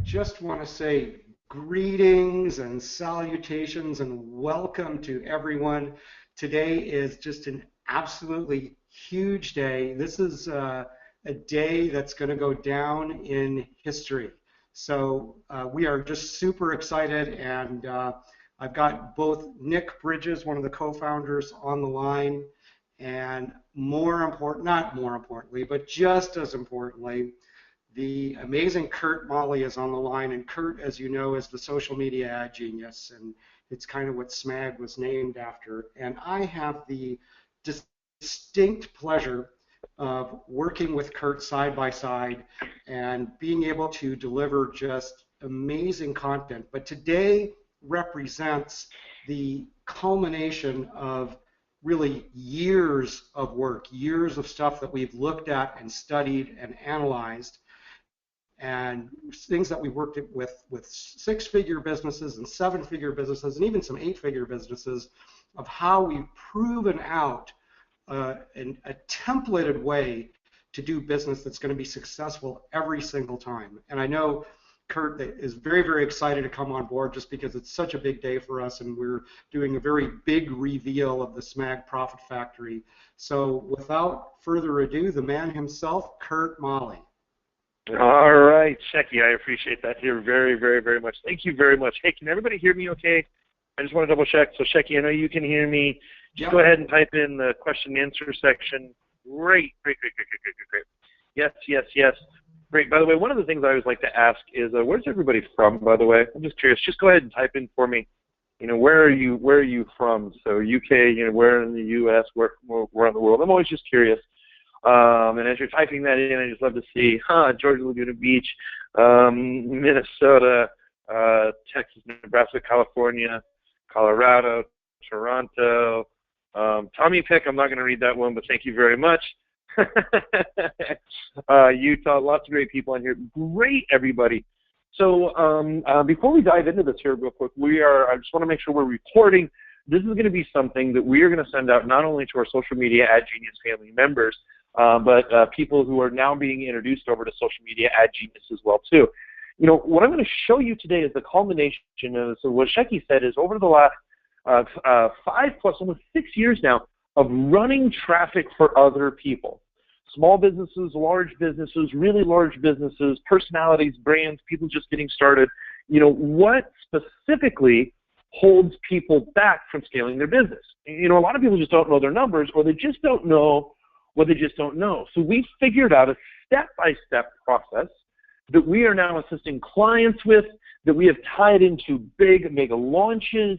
just want to say greetings and salutations and welcome to everyone. Today is just an absolutely huge day. This is a day that's going to go down in history. So we are just super excited, and I've got both Nick Bridges, one of the co-founders, on the line, and not more importantly, but just as importantly, the amazing Kurt Malley is on the line. And Kurt, as you know, is the social media ad genius, and it's kind of what SMAG was named after. And I have the distinct pleasure of working with Kurt side by side and being able to deliver just amazing content. But today represents the culmination of really years of work, years of stuff that we've looked at and studied and analyzed, and things that we worked with six-figure businesses and seven-figure businesses and even some eight-figure businesses, of how we've proven out a templated way to do business that's going to be successful every single time. And I know Kurt is very, very excited to come on board just because it's such a big day for us, and we're doing a very big reveal of the SMAG Profit Factory. So without further ado, the man himself, Kurt Malley. All right, Shecky, I appreciate that here very, very, very much. Thank you very much. Hey, can everybody hear me okay? I just want to double check. So, Shecky, I know you can hear me. Just go ahead and type in the question and answer section. Great. Yes. Great. By the way, one of the things I always like to ask is, where's everybody from, by the way? I'm just curious. Just go ahead and type in for me, where are you from? So, UK, where in the US, where around the world? I'm always just curious. And as you're typing that in, I just love to see, Georgia, Laguna Beach, Minnesota, Texas, Nebraska, California, Colorado, Toronto, Tommy Pick, I'm not going to read that one, but thank you very much. Utah, lots of great people on here. Great, everybody. So before we dive into this here real quick, I just want to make sure we're recording. This is going to be something that we are going to send out not only to our social media Ad Genius family members, but people who are now being introduced over to social media Ad Genius as well, too. What I'm going to show you today is the culmination of, so what Shecky said is over the last 5 plus almost 6 years now of running traffic for other people. Small businesses, large businesses, really large businesses, personalities, brands, people just getting started. What specifically holds people back from scaling their business? A lot of people just don't know their numbers, or they just don't know what they just don't know. So we figured out a step-by-step process that we are now assisting clients with, that we have tied into big mega launches,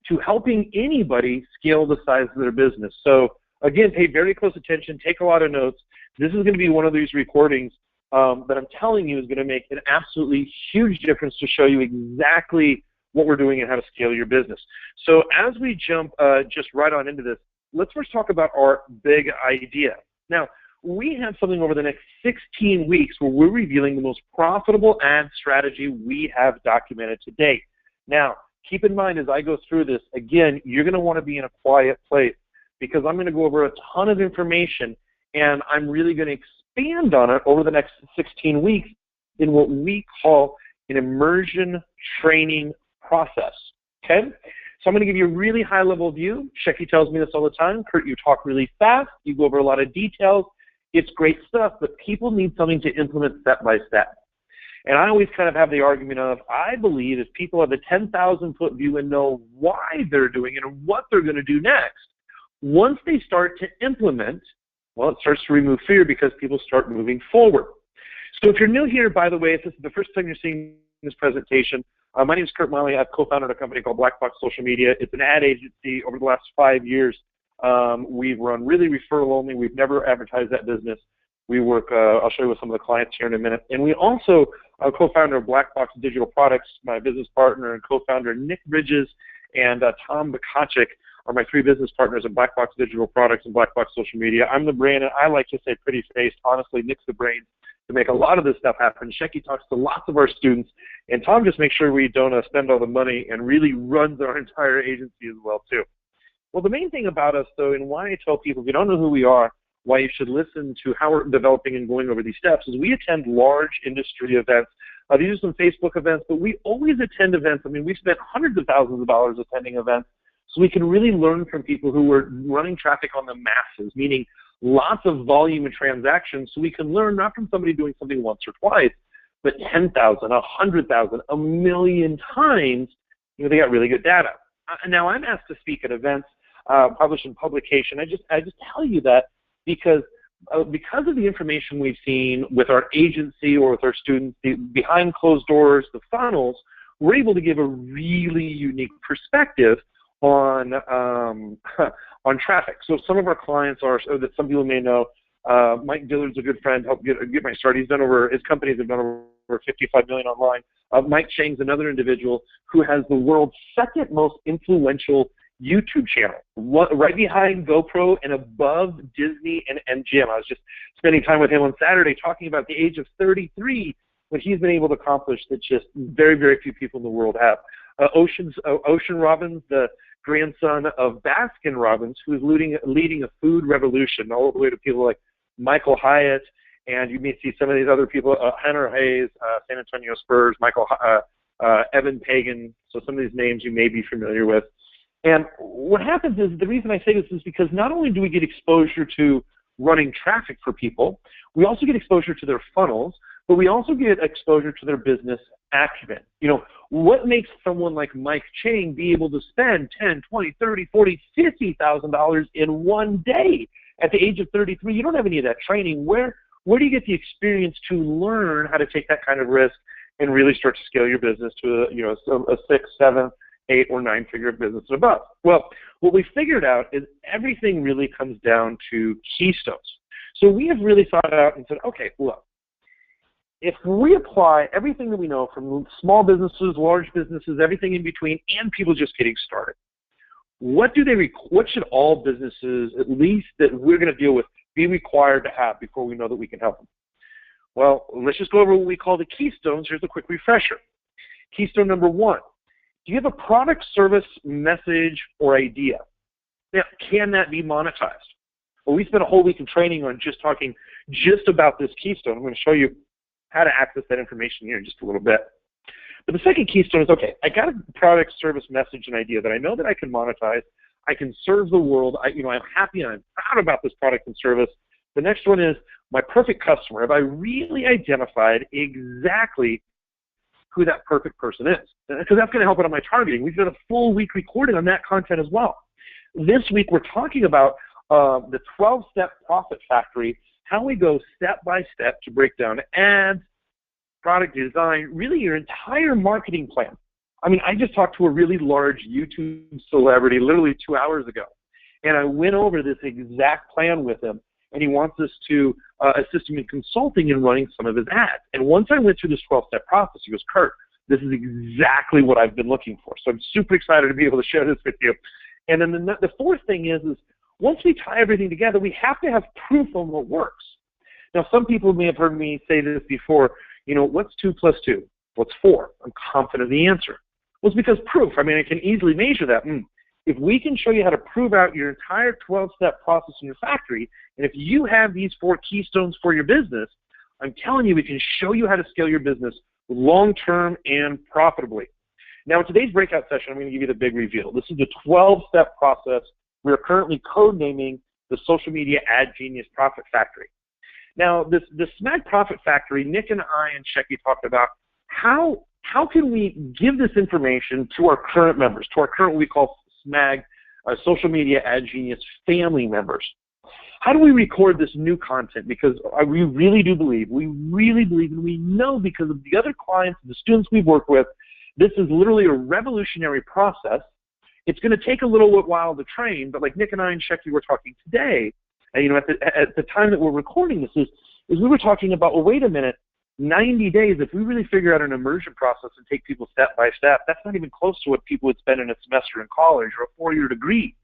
to helping anybody scale the size of their business. So again, pay very close attention, take a lot of notes. This is going to be one of these recordings that I'm telling you is going to make an absolutely huge difference to show you exactly what we're doing and how to scale your business. So as we jump just right on into this, let's first talk about our big idea. Now, we have something over the next 16 weeks where we're revealing the most profitable ad strategy we have documented to date. Now, keep in mind as I go through this, again, you're going to want to be in a quiet place because I'm going to go over a ton of information, and I'm really going to expand on it over the next 16 weeks in what we call an immersion training process, okay? So I'm going to give you a really high-level view. Shecky tells me this all the time. Kurt, you talk really fast. You go over a lot of details. It's great stuff, but people need something to implement step by step. And I always kind of have the argument of, I believe if people have a 10,000-foot view and know why they're doing it and what they're going to do next, once they start to implement, well, it starts to remove fear because people start moving forward. So if you're new here, by the way, if this is the first time you're seeing this presentation, my name is Kurt Malley. I've co-founded a company called Black.Box Social Media. It's an ad agency. Over the last 5 years, we've run really referral only. We've never advertised that business. We work, I'll show you with some of the clients here in a minute. And we also co-founder of Black.Box Digital Products. My business partner and co-founder Nick Bridges and Tom Bukacek are my 3 business partners at Black.Box Digital Products and Black.Box Social Media. I'm the brain, and I like to say pretty faced. Honestly, Nick's the brain to make a lot of this stuff happen. Shecky talks to lots of our students, and Tom just makes sure we don't spend all the money and really runs our entire agency as well, too. Well, the main thing about us, though, and why I tell people if you don't know who we are, why you should listen to how we're developing and going over these steps, is we attend large industry events These are some Facebook events, but we always attend events. I mean, we spent hundreds of thousands of dollars attending events so we can really learn from people who are running traffic on the masses, meaning lots of volume and transactions, so we can learn not from somebody doing something once or twice, but 10,000, 100,000, a million times. They got really good data. Now I'm asked to speak at events, publish in publication. I just tell you that because of the information we've seen with our agency or with our students, behind closed doors, the funnels, we're able to give a really unique perspective on on traffic. So some of our clients are, so that some people may know, Mike Dillard's a good friend, helped get my start. His companies have done over 55 million online. Mike Chang's another individual who has the world's second most influential YouTube channel, right behind GoPro and above Disney and MGM. I was just spending time with him on Saturday talking about the age of 33, what he's been able to accomplish that just very, very few people in the world have. Ocean Robbins, the grandson of Baskin Robbins, who is leading a food revolution, all the way to people like Michael Hyatt, and you may see some of these other people, Hunter Hayes, San Antonio Spurs, Evan Pagan, so some of these names you may be familiar with. And what happens is, the reason I say this is because not only do we get exposure to running traffic for people, we also get exposure to their funnels, but we also get exposure to their business acumen. What makes someone like Mike Chang be able to spend $10, $20, $30, $40, $50,000 in one day at the age of 33? You don't have any of that training. Where do you get the experience to learn how to take that kind of risk and really start to scale your business to a 6, 7, 8, or 9-figure business and above? Well, what we figured out is everything really comes down to keystones. So we have really thought out and said, okay, look, if we apply everything that we know from small businesses, large businesses, everything in between, and people just getting started, what should all businesses, at least that we're going to deal with, be required to have before we know that we can help them? Well, let's just go over what we call the keystones. Here's a quick refresher. Keystone number 1, do you have a product, service, message, or idea? Now, can that be monetized? Well, we spent a whole week in training on talking about this keystone. I'm going to show you how to access that information here in just a little bit. But the second keystone is, okay, I got a product, service, message, and idea that I know that I can monetize. I can serve the world. I'm happy and I'm proud about this product and service. The next one is my perfect customer. Have I really identified exactly who that perfect person is? Because that's going to help out on my targeting. We've done a full week recording on that content as well. This week we're talking about the 12-step profit factory, how we go step by step to break down ads, product design, really your entire marketing plan. I mean, I just talked to a really large YouTube celebrity literally 2 hours ago, and I went over this exact plan with him, and he wants us to assist him in consulting and running some of his ads. And once I went through this 12-step process, he goes, Kurt, this is exactly what I've been looking for. So I'm super excited to be able to share this with you. And then the fourth thing is once we tie everything together, we have to have proof on what works. Now, some people may have heard me say this before, what's 2 plus 2? What's 4? I'm confident of the answer. Well, it's because proof. I mean, I can easily measure that. If we can show you how to prove out your entire 12-step process in your factory, and if you have these 4 keystones for your business, I'm telling you, we can show you how to scale your business long-term and profitably. Now, in today's breakout session, I'm going to give you the big reveal. This is the 12-step process we are currently code-naming the Social Media Ad Genius Profit Factory. Now, the SMAG Profit Factory, Nick and I and Shecky talked about how can we give this information to our current members, to our current what we call SMAG, Social Media Ad Genius family members. How do we record this new content? Because we really do believe, and we know because of the other clients and the students we've worked with, this is literally a revolutionary process. It's going to take a little while to train, but like Nick and I and Shecky were talking today, and at the time that we're recording this is we were talking about, well, wait a minute, 90 days, if we really figure out an immersion process and take people step by step, that's not even close to what people would spend in a semester in college or a 4-year degree.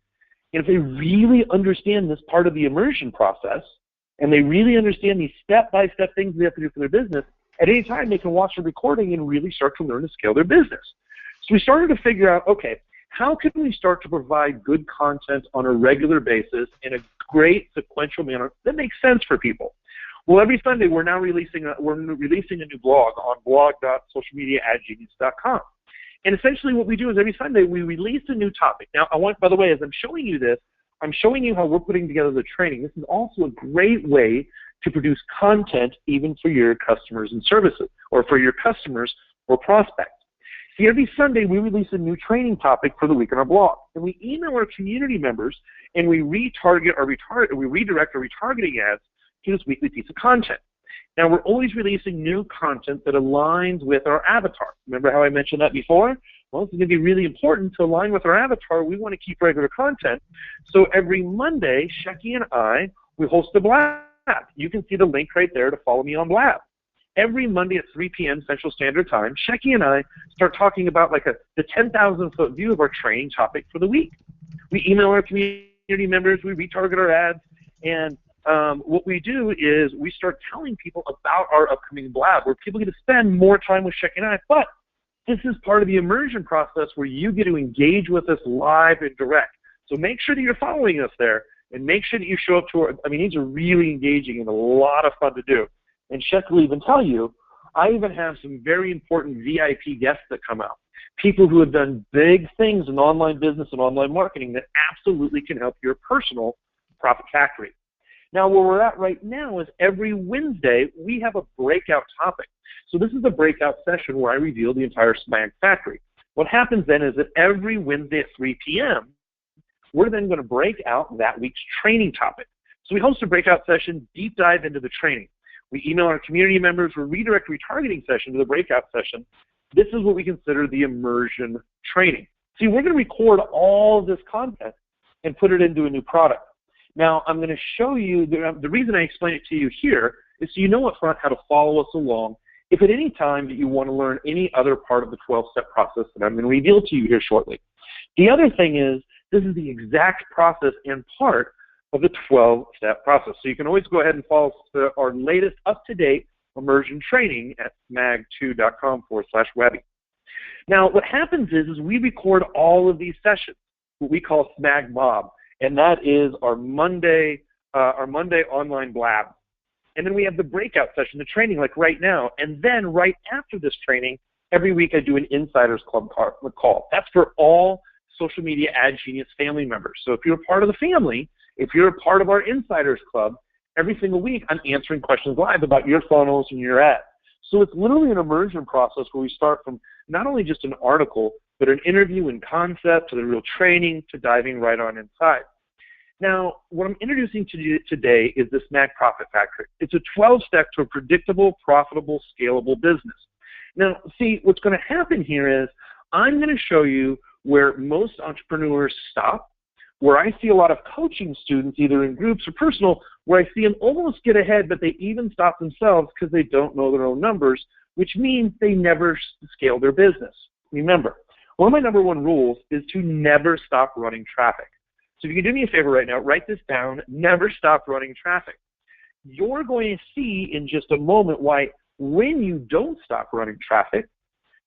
And if they really understand this part of the immersion process, and they really understand these step-by-step things they have to do for their business, at any time they can watch the recording and really start to learn to scale their business. So we started to figure out, okay, how can we start to provide good content on a regular basis in a great sequential manner that makes sense for people? Well, every Sunday we're now releasing a new blog on blog.socialmediaadgenius.com. And essentially what we do is every Sunday we release a new topic. Now, by the way, as I'm showing you this, I'm showing you how we're putting together the training. This is also a great way to produce content even for your customers and services, or for your customers or prospects. See, every Sunday we release a new training topic for the week on our blog. And we email our community members and we redirect our retargeting ads to this weekly piece of content. Now, we're always releasing new content that aligns with our avatar. Remember how I mentioned that before? Well, it's going to be really important to align with our avatar. We want to keep regular content. So every Monday, Shecky and I, we host a Blab. You can see the link right there to follow me on Blab. Every Monday at 3 p.m. Central Standard Time, Shecky and I start talking about the 10,000-foot view of our training topic for the week. We email our community members, we retarget our ads, and what we do is we start telling people about our upcoming Blab, where people get to spend more time with Shecky and I. But this is part of the immersion process where you get to engage with us live and direct. So make sure that you're following us there, and make sure that you show up to our, these are really engaging and a lot of fun to do. And Shecky will even tell you, I even have some very important VIP guests that come out. People who have done big things in online business and online marketing that absolutely can help your personal profit factory. Now, where we're at right now is every Wednesday, we have a breakout topic. So this is a breakout session where I reveal the entire SMAG factory. What happens then is that every Wednesday at 3 p.m., we're then going to break out that week's training topic. So we host a breakout session, deep dive into the training. We email our community members, we redirect retargeting session to the breakout session. This is what we consider the immersion training. See, we're going to record all of this content and put it into a new product. Now, I'm going to show you, the reason I explain it to you here is so you know up front how to follow us along if at any time that you want to learn any other part of the 12-step process that I'm going to reveal to you here shortly. The other thing is, this is the exact process and part of the 12-step process. So you can always go ahead and follow our latest up-to-date immersion training at smag2.com/webby. Now, what happens is we record all of these sessions, what we call SMAG Mob, and that is our Monday online Blab. And then we have the breakout session, the training, like right now. And then right after this training, every week I do an Insiders Club call. That's for all Social Media Ad Genius family members. So if you're a part of the family, if you're a part of our Insiders Club, every single week I'm answering questions live about your funnels and your ads. So it's literally an immersion process where we start from not only just an article, but an interview and concept to the real training to diving right on inside. Now, what I'm introducing to you today is the SMAG Profit Factory. It's a 12-step to a predictable, profitable, scalable business. Now, see, what's going to happen here is I'm going to show you where most entrepreneurs stop, where I see a lot of coaching students, either in groups or personal, where I see them almost get ahead, but they even stop themselves because they don't know their own numbers, which means they never scale their business. Remember, one of my #1 rules is to never stop running traffic. So if you can do me a favor right now, write this down, never stop running traffic. You're going to see in just a moment why when you don't stop running traffic,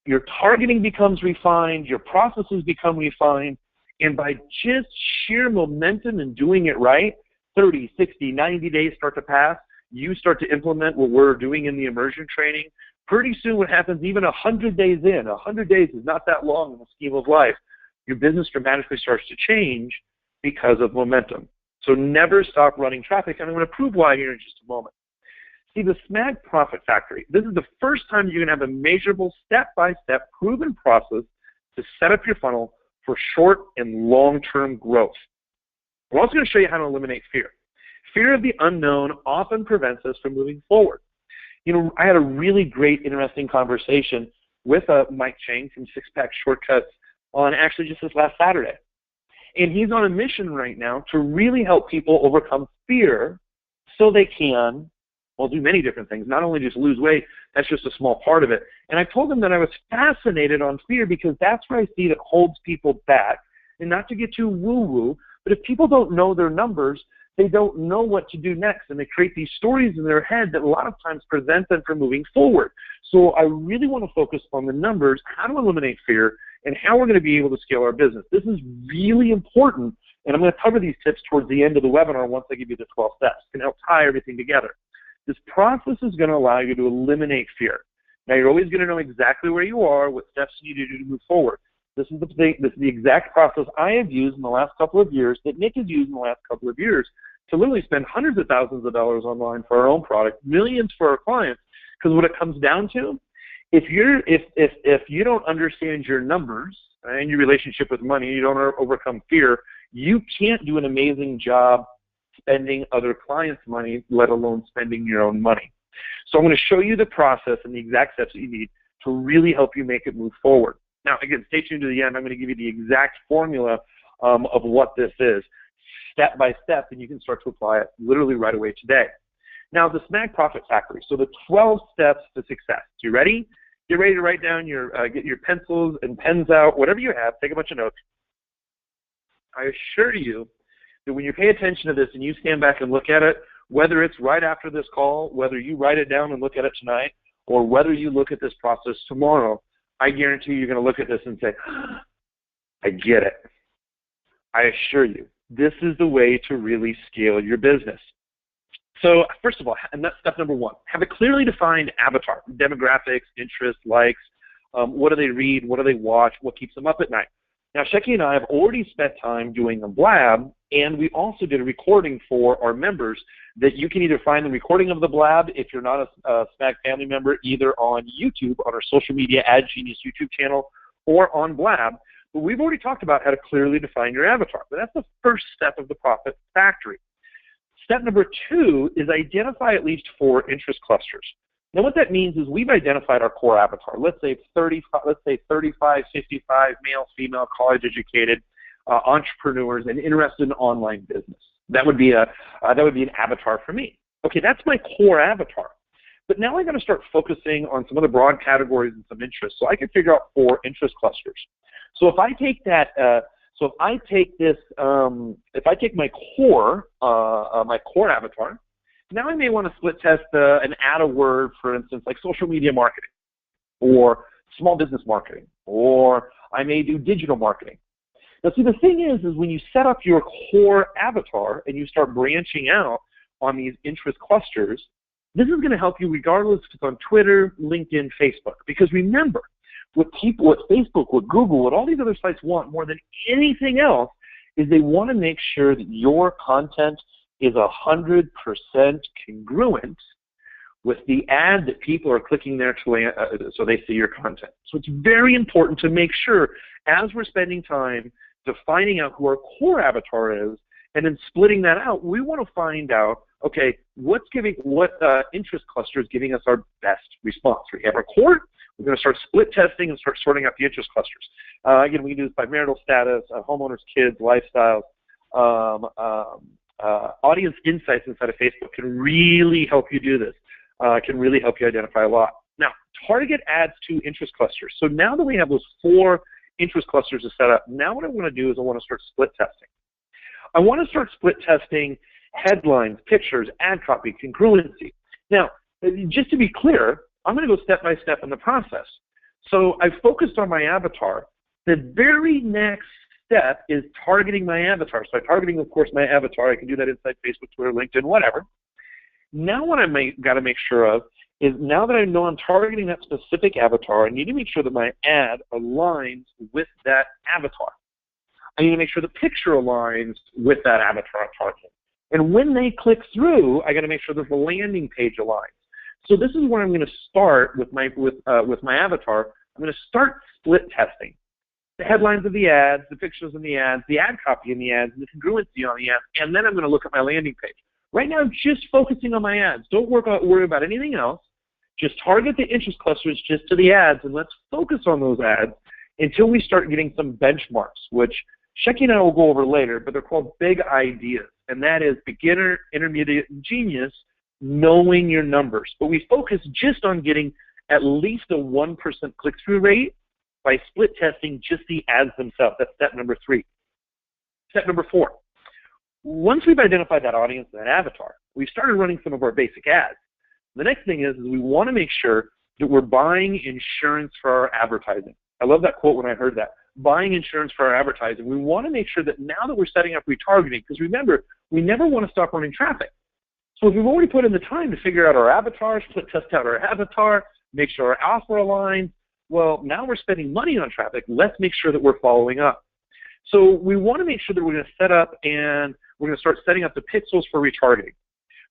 your targeting becomes refined, your processes become refined, and by just sheer momentum and doing it right, 30, 60, 90 days start to pass, you start to implement what we're doing in the immersion training. Pretty soon what happens, even 100 days in, 100 days is not that long in the scheme of life, your business dramatically starts to change because of momentum. So never stop running traffic, and I'm going to prove why here in just a moment. See, the SMAG Profit Factory, this is the first time you're going to have a measurable, step-by-step, proven process to set up your funnel for short and long-term growth. We're also going to show you how to eliminate fear. Fear of the unknown often prevents us from moving forward. You know, I had a really great, interesting conversation with Mike Chang from Six Pack Shortcuts on actually just this last Saturday. And he's on a mission right now to really help people overcome fear so they can, well, do many different things, not only just lose weight, that's just a small part of it. And I told him that I was fascinated on fear because that's where I see that holds people back. And not to get too woo-woo, but if people don't know their numbers, they don't know what to do next, and they create these stories in their head that a lot of times prevent them from moving forward. So I really want to focus on the numbers, how to eliminate fear, and how we're going to be able to scale our business. This is really important, and I'm going to cover these tips towards the end of the webinar once I give you the 12 steps. It's going to help tie everything together. This process is going to allow you to eliminate fear. Now, you're always going to know exactly where you are, what steps you need to do to move forward. This is the exact process I have used in the last couple of years, that Nick has used in the last couple of years, to literally spend hundreds of thousands of dollars online for our own product, millions for our clients. Because what it comes down to, if you don't understand your numbers and your relationship with money, you don't overcome fear, you can't do an amazing job spending other clients' money, let alone spending your own money. So I'm going to show you the process and the exact steps that you need to really help you make it move forward. Now, again, stay tuned to the end. I'm going to give you the exact formula of what this is, step by step, and you can start to apply it literally right away today. Now, the SMAG Profit Factory, so the 12 steps to success. You ready? Get ready to write down get your pencils and pens out, whatever you have, take a bunch of notes. I assure you that when you pay attention to this and you stand back and look at it, whether it's right after this call, whether you write it down and look at it tonight, or whether you look at this process tomorrow, I guarantee you're going to look at this and say, I get it. I assure you, this is the way to really scale your business. So first of all, and that's step number one, have a clearly defined avatar, demographics, interests, likes, what do they read, what do they watch, what keeps them up at night. Now, Shecky and I have already spent time doing a Blab, and we also did a recording for our members that you can either find the recording of the Blab if you're not a SMAG family member, either on YouTube, on our social media Ad Genius YouTube channel, or on Blab. But we've already talked about how to clearly define your avatar. But that's the first step of the Profit Factory. Step number two is identify at least 4 interest clusters. Now, what that means is we've identified our core avatar. Let's say 35, 55, male, female, college-educated, entrepreneurs, and interested in online business. That would be an avatar for me. Okay, that's my core avatar. But now I'm going to start focusing on some other broad categories and some interests, so I can figure out 4 interest clusters. So if I take that, if I take my core avatar. Now I may want to split test and add a word, for instance, like social media marketing, or small business marketing, or I may do digital marketing. Now, see, the thing is when you set up your core avatar and you start branching out on these interest clusters, this is going to help you regardless if it's on Twitter, LinkedIn, Facebook. Because remember, what Facebook, what Google, what all these other sites want more than anything else is they want to make sure that your content is 100% congruent with the ad that people are clicking there so they see your content. So it's very important to make sure, as we're spending time defining out who our core avatar is and then splitting that out, we want to find out, okay, what interest cluster is giving us our best response. We have our core. We're going to start split testing and start sorting out the interest clusters. Again, we can do this by marital status, homeowners, kids, lifestyles. Audience insights inside of Facebook can really help you do this, can really help you identify a lot. Now, target ads to interest clusters. So now that we have those 4 interest clusters to set up, now what I want to do is I want to start split testing. I want to start split testing headlines, pictures, ad copy, congruency. Now, just to be clear, I'm going to go step by step in the process. So I've focused on my avatar. The very next step is targeting my avatar. So I'm targeting, of course, my avatar. I can do that inside Facebook, Twitter, LinkedIn, whatever. Now what I got to make sure of is, now that I know I'm targeting that specific avatar, I need to make sure that my ad aligns with that avatar. I need to make sure the picture aligns with that avatar I'm targeting. And when they click through, I got to make sure that the landing page aligns. So this is where I'm going to start with my avatar. I'm going to start split testing the headlines of the ads, the pictures in the ads, the ad copy in the ads, and the congruency on the ads, and then I'm going to look at my landing page. Right now, I'm just focusing on my ads. Don't worry about anything else. Just target the interest clusters just to the ads, and let's focus on those ads until we start getting some benchmarks, which Shecky and I will go over later, but they're called big ideas, and that is beginner, intermediate, and genius, knowing your numbers. But we focus just on getting at least a 1% click-through rate by split testing just the ads themselves. That's step number 3. Step number 4. Once we've identified that audience and that avatar, we've started running some of our basic ads. The next thing is we want to make sure that we're buying insurance for our advertising. I love that quote when I heard that. Buying insurance for our advertising. We want to make sure that now that we're setting up retargeting, because remember, we never want to stop running traffic. So if we've already put in the time to figure out our avatars, test out our avatar, make sure our alpha aligns, well, now we're spending money on traffic. Let's make sure that we're following up. So we want to make sure that we're going to set up and we're going to start setting up the pixels for retargeting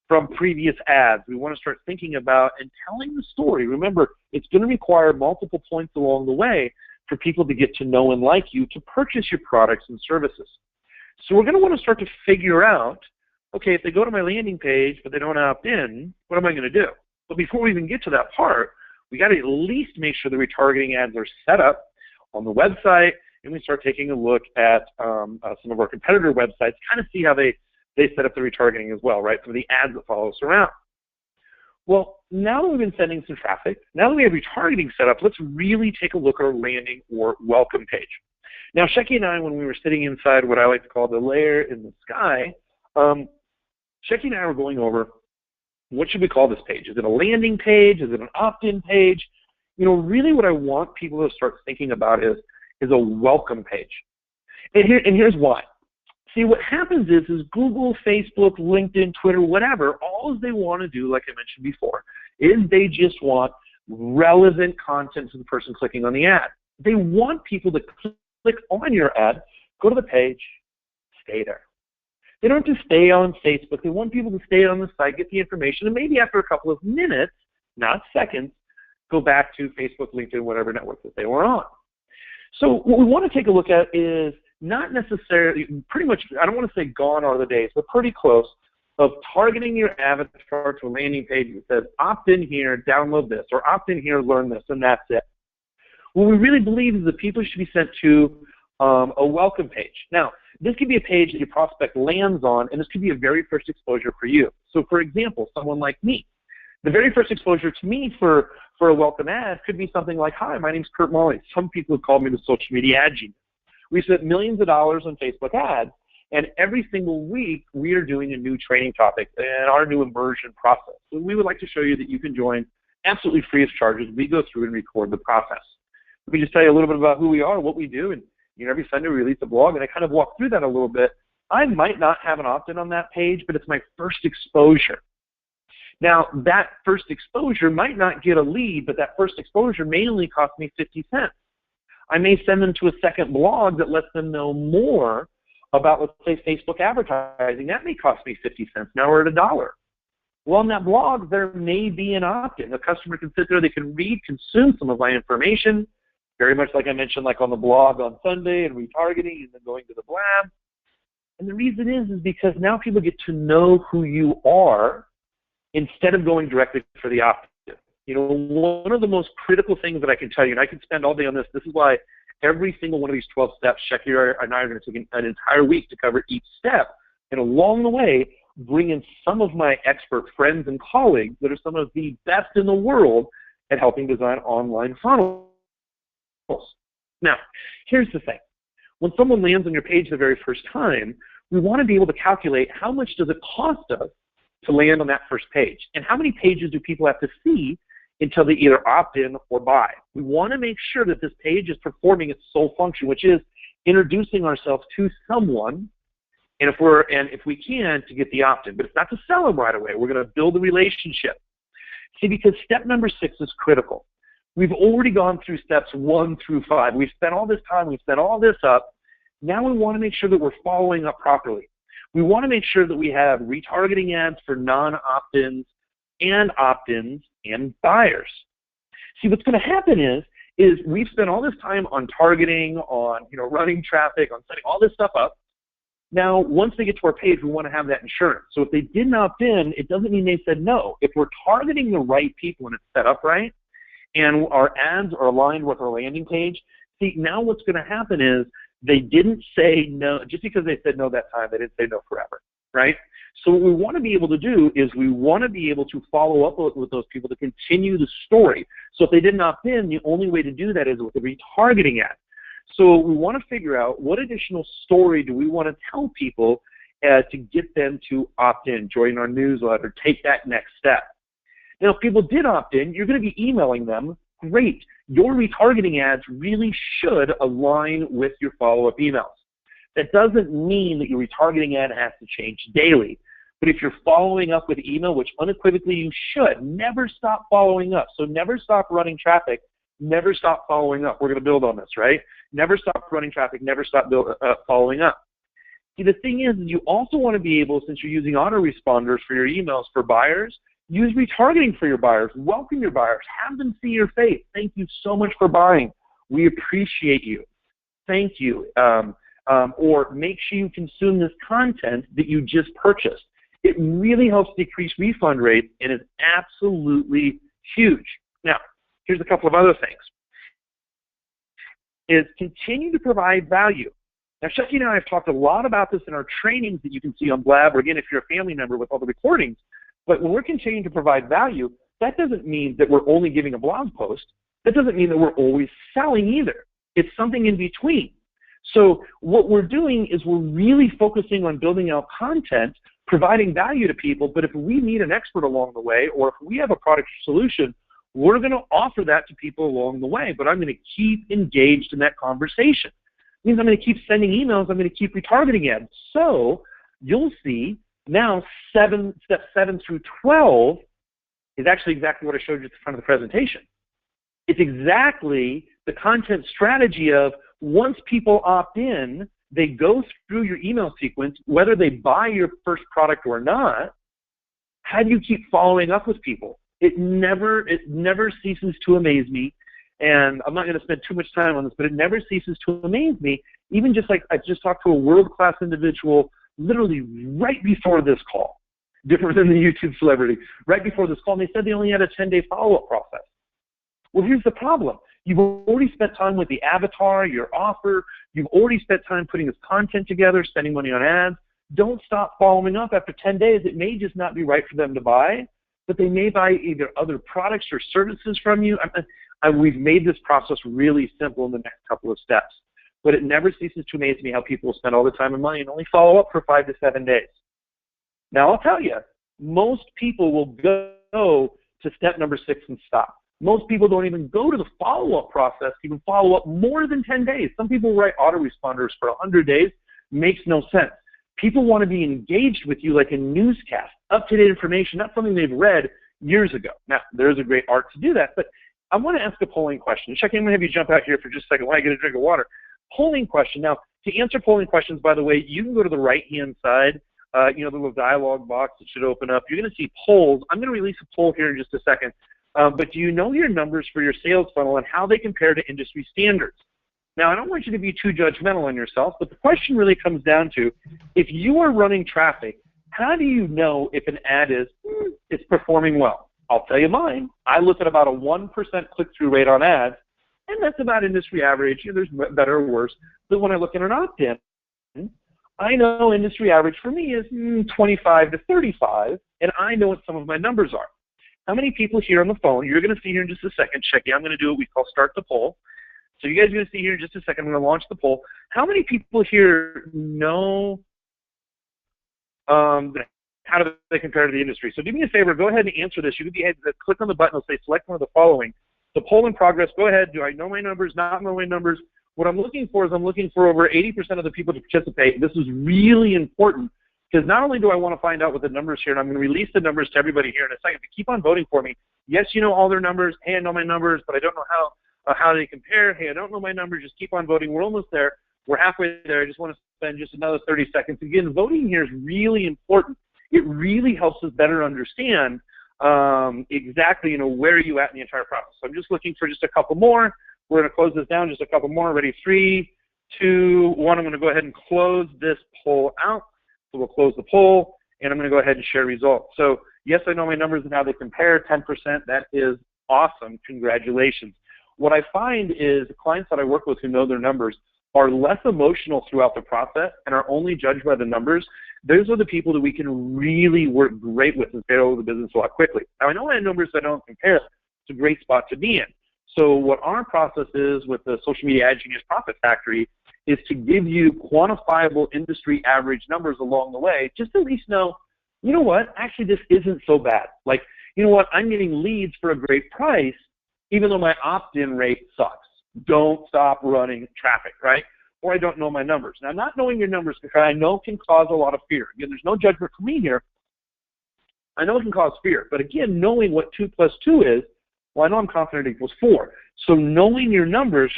from previous ads. We want to start thinking about and telling the story. Remember, it's going to require multiple points along the way for people to get to know and like you to purchase your products and services. So we're going to want to start to figure out, okay, if they go to my landing page but they don't opt in, what am I going to do? But before we even get to that part, we got to at least make sure the retargeting ads are set up on the website, and we start taking a look at some of our competitor websites, kind of see how they set up the retargeting as well, right, for the ads that follow us around. Well, now that we've been sending some traffic, now that we have retargeting set up, let's really take a look at our landing or welcome page. Now, Shecky and I, when we were sitting inside what I like to call the layer in the sky, Shecky and I were going over, what should we call this page? Is it a landing page? Is it an opt-in page? You know, really what I want people to start thinking about is a welcome page. And here's why. See, what happens is Google, Facebook, LinkedIn, Twitter, whatever, all they want to do, like I mentioned before, is they just want relevant content to the person clicking on the ad. They want people to click on your ad, go to the page, stay there. They don't have to stay on Facebook. They want people to stay on the site, get the information, and maybe after a couple of minutes, not seconds, go back to Facebook, LinkedIn, whatever network that they were on. So what we want to take a look at is not necessarily, pretty much, I don't want to say gone are the days, but pretty close, of targeting your avatar to a landing page that says, opt in here, download this, or opt in here, learn this, and that's it. What we really believe is that people should be sent to a welcome page. Now, this could be a page that your prospect lands on, and this could be a very first exposure for you. So, for example, someone like me. The very first exposure to me for a welcome ad could be something like, hi, my name's Kurt Molly. Some people have called me the social media ad genius. We spent millions of dollars on Facebook ads, and every single week we are doing a new training topic and our new immersion process. So we would like to show you that you can join absolutely free of charge as we go through and record the process. Let me just tell you a little bit about who we are, what we do, and every Sunday we release a blog, and I kind of walk through that a little bit. I might not have an opt-in on that page, but it's my first exposure. Now, that first exposure might not get a lead, but that first exposure may only cost me 50 cents. I may send them to a second blog that lets them know more about, let's say, Facebook advertising. That may cost me 50 cents. Now we're at $1. Well, on that blog, there may be an opt-in. The customer can sit there, they can read, consume some of my information, very much like I mentioned, like on the blog on Sunday and retargeting and then going to the Blab. And the reason is because now people get to know who you are instead of going directly for the opt-in. You know, one of the most critical things that I can tell you, and I could spend all day on this is why every single one of these 12 steps, Shecky and I are going to take an entire week to cover each step, and along the way, bring in some of my expert friends and colleagues that are some of the best in the world at helping design online funnels. Now, here's the thing. When someone lands on your page the very first time, we want to be able to calculate how much does it cost us to land on that first page, and how many pages do people have to see until they either opt in or buy. We want to make sure that this page is performing its sole function, which is introducing ourselves to someone, and if we can, to get the opt-in. But it's not to sell them right away. We're going to build a relationship. See, because step number 6 is critical. We've already gone through steps 1 through 5. We've spent all this time. We've set all this up. Now we want to make sure that we're following up properly. We want to make sure that we have retargeting ads for non-opt-ins and opt-ins and buyers. See, what's going to happen is we've spent all this time on targeting, on running traffic, on setting all this stuff up. Now, once they get to our page, we want to have that insurance. So if they didn't opt in, it doesn't mean they said no. If we're targeting the right people and it's set up right, and our ads are aligned with our landing page, see, now what's going to happen is they didn't say no. Just because they said no that time, they didn't say no forever, right? So what we want to be able to do is we want to be able to follow up with those people to continue the story. So if they didn't opt in, the only way to do that is with a retargeting ad. So we want to figure out what additional story do we want to tell people to get them to opt in, join our newsletter, take that next step. Now, if people did opt in, you're going to be emailing them. Great. Your retargeting ads really should align with your follow-up emails. That doesn't mean that your retargeting ad has to change daily, But if you're following up with email, which unequivocally you should, never stop following up. So never stop running traffic, never stop following up. We're going to build on this, right? Never stop running traffic, never stop following up. See, the thing is, you also want to be able, since you're using autoresponders for your emails for buyers, use retargeting for your buyers. Welcome your buyers. Have them see your face. Thank you so much for buying. We appreciate you. Thank you. Or make sure you consume this content that you just purchased. It really helps decrease refund rates and is absolutely huge. Now, here's a couple of other things. Is continue to provide value. Now, Shecky and I have talked a lot about this in our trainings that you can see on Blab, or again, if you're a family member with all the recordings. But when we're continuing to provide value, that doesn't mean that we're only giving a blog post. That doesn't mean that we're always selling either. It's something in between. So what we're doing is we're really focusing on building out content, providing value to people, but if we need an expert along the way, or if we have a product or solution, we're going to offer that to people along the way, but I'm going to keep engaged in that conversation. It means I'm going to keep sending emails, I'm going to keep retargeting ads. So you'll see now step 7 through 12 is actually exactly what I showed you at the front of the presentation. It's exactly the content strategy of once people opt in, they go through your email sequence, whether they buy your first product or not. How do you keep following up with people? It never ceases to amaze me, and I'm not going to spend too much time on this, but it never ceases to amaze me. Even just like I just talked to a world-class individual literally right before this call, different than the YouTube celebrity, right before this call, and they said they only had a 10-day follow-up process. Well, here's the problem. You've already spent time with the avatar, your offer. You've already spent time putting this content together, spending money on ads. Don't stop following up after 10 days. It may just not be right for them to buy, but they may buy either other products or services from you. We've made this process really simple in the next couple of steps, but it never ceases to amaze me how people will spend all the time and money and only follow up for 5 to 7 days. Now, I'll tell you, most people will go to step number 6 and stop. Most people don't even go to the follow-up process, even follow up more than 10 days. Some people write autoresponders for 100 days. Makes no sense. People want to be engaged with you like a newscast, up-to-date information, not something they've read years ago. Now, there's a great art to do that, but I want to ask a polling question. Chuck, I'm going to have you jump out here for just a second while I get a drink of water. Polling question. Now, to answer polling questions, by the way, you can go to the right-hand side, the little dialog box that should open up. You're going to see polls. I'm going to release a poll here in just a second. But do you know your numbers for your sales funnel and how they compare to industry standards? Now, I don't want you to be too judgmental on yourself, but the question really comes down to, if you are running traffic, how do you know if an ad is performing well? I'll tell you mine. I look at about a 1% click-through rate on ads, and that's about industry average. There's better or worse. But when I look at an opt-in, I know industry average for me is 25 to 35, and I know what some of my numbers are. How many people here on the phone, you're going to see here in just a second, Checky, I'm going to do what we call start the poll. So you guys are going to see here in just a second, I'm going to launch the poll. How many people here know how do they compare to the industry? So do me a favor, go ahead and answer this. You can be ahead, click on the button, it'll say select one of the following. The poll in progress, go ahead. Do I know my numbers, not know my numbers? What I'm looking for is I'm looking for over 80% of the people to participate. This is really important. Because not only do I want to find out what the numbers here, and I'm going to release the numbers to everybody here in a second, but keep on voting for me. Yes, you know all their numbers. Hey, I know my numbers, but I don't know how they compare. Hey, I don't know my numbers. Just keep on voting. We're almost there. We're halfway there. I just want to spend just another 30 seconds. Again, voting here is really important. It really helps us better understand exactly where you at in the entire process. So I'm just looking for just a couple more. We're going to close this down. Just a couple more. Ready? 3, 2, 1. I'm going to go ahead and close this poll out. So we'll close the poll, and I'm going to go ahead and share results. So yes, I know my numbers and how they compare, 10%. That is awesome. Congratulations. What I find is the clients that I work with who know their numbers are less emotional throughout the process and are only judged by the numbers. Those are the people that we can really work great with and scale the business a lot quickly. Now, I know my numbers that don't compare. It's a great spot to be in. So what our process is with the Social Media Ad Genius Profit Factory is to give you quantifiable industry average numbers along the way, just to at least know, you know what, actually this isn't so bad. Like, you know what, I'm getting leads for a great price, even though my opt-in rate sucks. Don't stop running traffic, right? Or I don't know my numbers. Now, not knowing your numbers, because I know can cause a lot of fear. Again, there's no judgment for me here. I know it can cause fear, but again, knowing what 2 plus 2 is, well, I know I'm confident it equals 4. So knowing your numbers.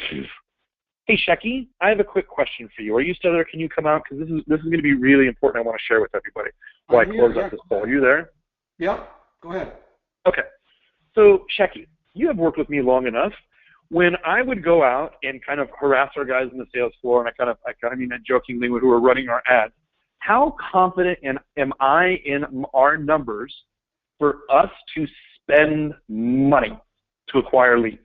Hey, Shecky, I have a quick question for you. Are you still there? Can you come out? Because this is going to be really important. I want to share with everybody while I close out this poll. Are you there? Yep. Go ahead. Okay. So, Shecky, you have worked with me long enough. When I would go out and kind of harass our guys in the sales floor, and I mean that jokingly, who are running our ads, how confident am I in our numbers for us to spend money to acquire leads?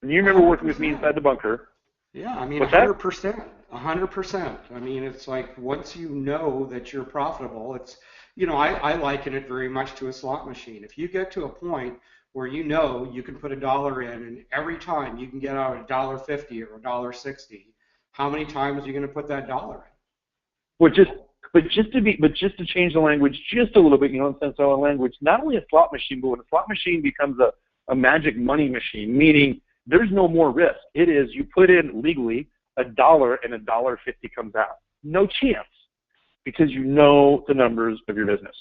And you remember 100%. Working with me inside the bunker. Yeah, I mean, 100%. 100%. I mean, it's like once you know that you're profitable, it's, I liken it very much to a slot machine. If you get to a point where you know you can put $1 in, and every time you can get out $1.50 or $1.60, how many times are you going to put that dollar in? Well, just to change the language just a little bit, since our language, not only a slot machine, but when a slot machine becomes a magic money machine, meaning there's no more risk. It is you put in legally $1 and $1.50 comes out. No chance, because you know the numbers of your business.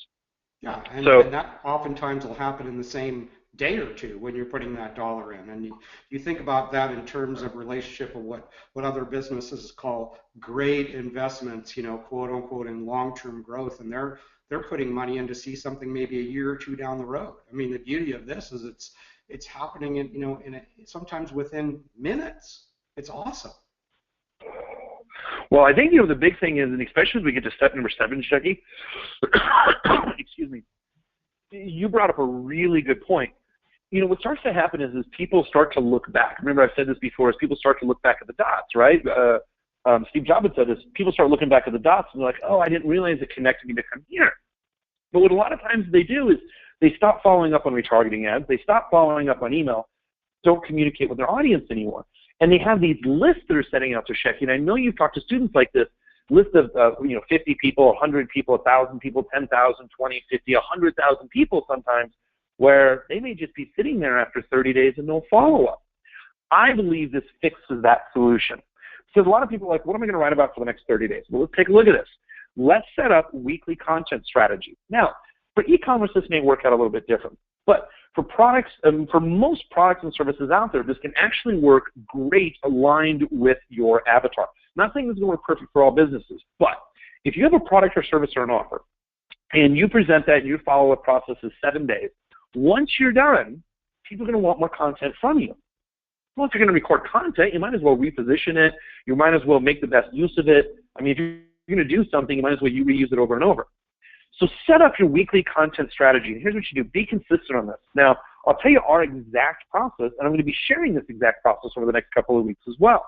Yeah, and that oftentimes will happen in the same day or two when you're putting that dollar in. And you think about that in terms of relationship of what other businesses call great investments, quote unquote, in long-term growth, and they're putting money in to see something maybe a year or two down the road. I mean, the beauty of this is it's happening in sometimes within minutes. It's awesome. Well, I think the big thing is, and especially as we get to step number 7, Shecky, excuse me, you brought up a really good point. What starts to happen is people start to look back. Remember, I've said this before, is people start to look back at the dots, right? Steve Jobs had said this. People start looking back at the dots and they're like, oh, I didn't realize it connected me to come here. But what a lot of times they do is they stop following up on retargeting ads. They stop following up on email. Don't communicate with their audience anymore. And they have these lists that are setting out to Shecky. And I know you've talked to students like this, list of 50 people, 100 people, 1,000 people, 10,000, 20, 50, 100,000 people sometimes, where they may just be sitting there after 30 days and no follow-up. I believe this fixes that solution. Because a lot of people are like, what am I going to write about for the next 30 days? Well, let's take a look at this. Let's set up weekly content strategy. Now, for e-commerce, this may work out a little bit different. But for products, for most products and services out there, this can actually work great aligned with your avatar. Not saying this is going to work perfect for all businesses, but if you have a product or service or an offer, and you present that and your follow-up process is 7 days, once you're done, people are going to want more content from you. Well, if you're going to record content, you might as well reposition it. You might as well make the best use of it. I mean, if you're going to do something, you might as well reuse it over and over. So set up your weekly content strategy. And here's what you do. Be consistent on this. Now, I'll tell you our exact process, and I'm going to be sharing this exact process over the next couple of weeks as well.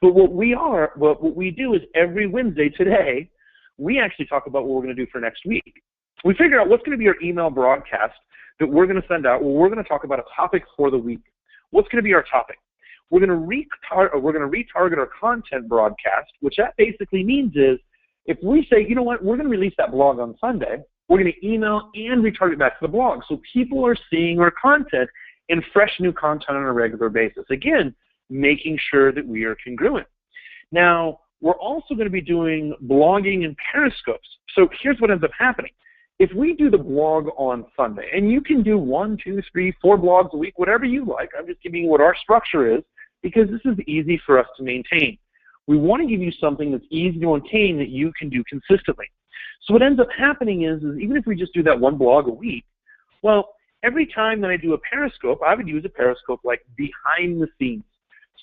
But what we do is every Wednesday today, we actually talk about what we're going to do for next week. We figure out what's going to be our email broadcast that we're going to send out. Well, we're going to talk about a topic for the week. What's going to be our topic? We're going to retarget our content broadcast, which that basically means is if we say, you know what, we're going to release that blog on Sunday, we're going to email and retarget back to the blog. So people are seeing our content and fresh new content on a regular basis. Again, making sure that we are congruent. Now, we're also going to be doing blogging and periscopes. So here's what ends up happening. If we do the blog on Sunday, and you can do 1, 2, 3, 4 blogs a week, whatever you like, I'm just giving you what our structure is, because this is easy for us to maintain. We want to give you something that's easy to maintain that you can do consistently. So what ends up happening is even if we just do that 1 blog a week, well, every time that I do a Periscope, I would use a Periscope like behind the scenes.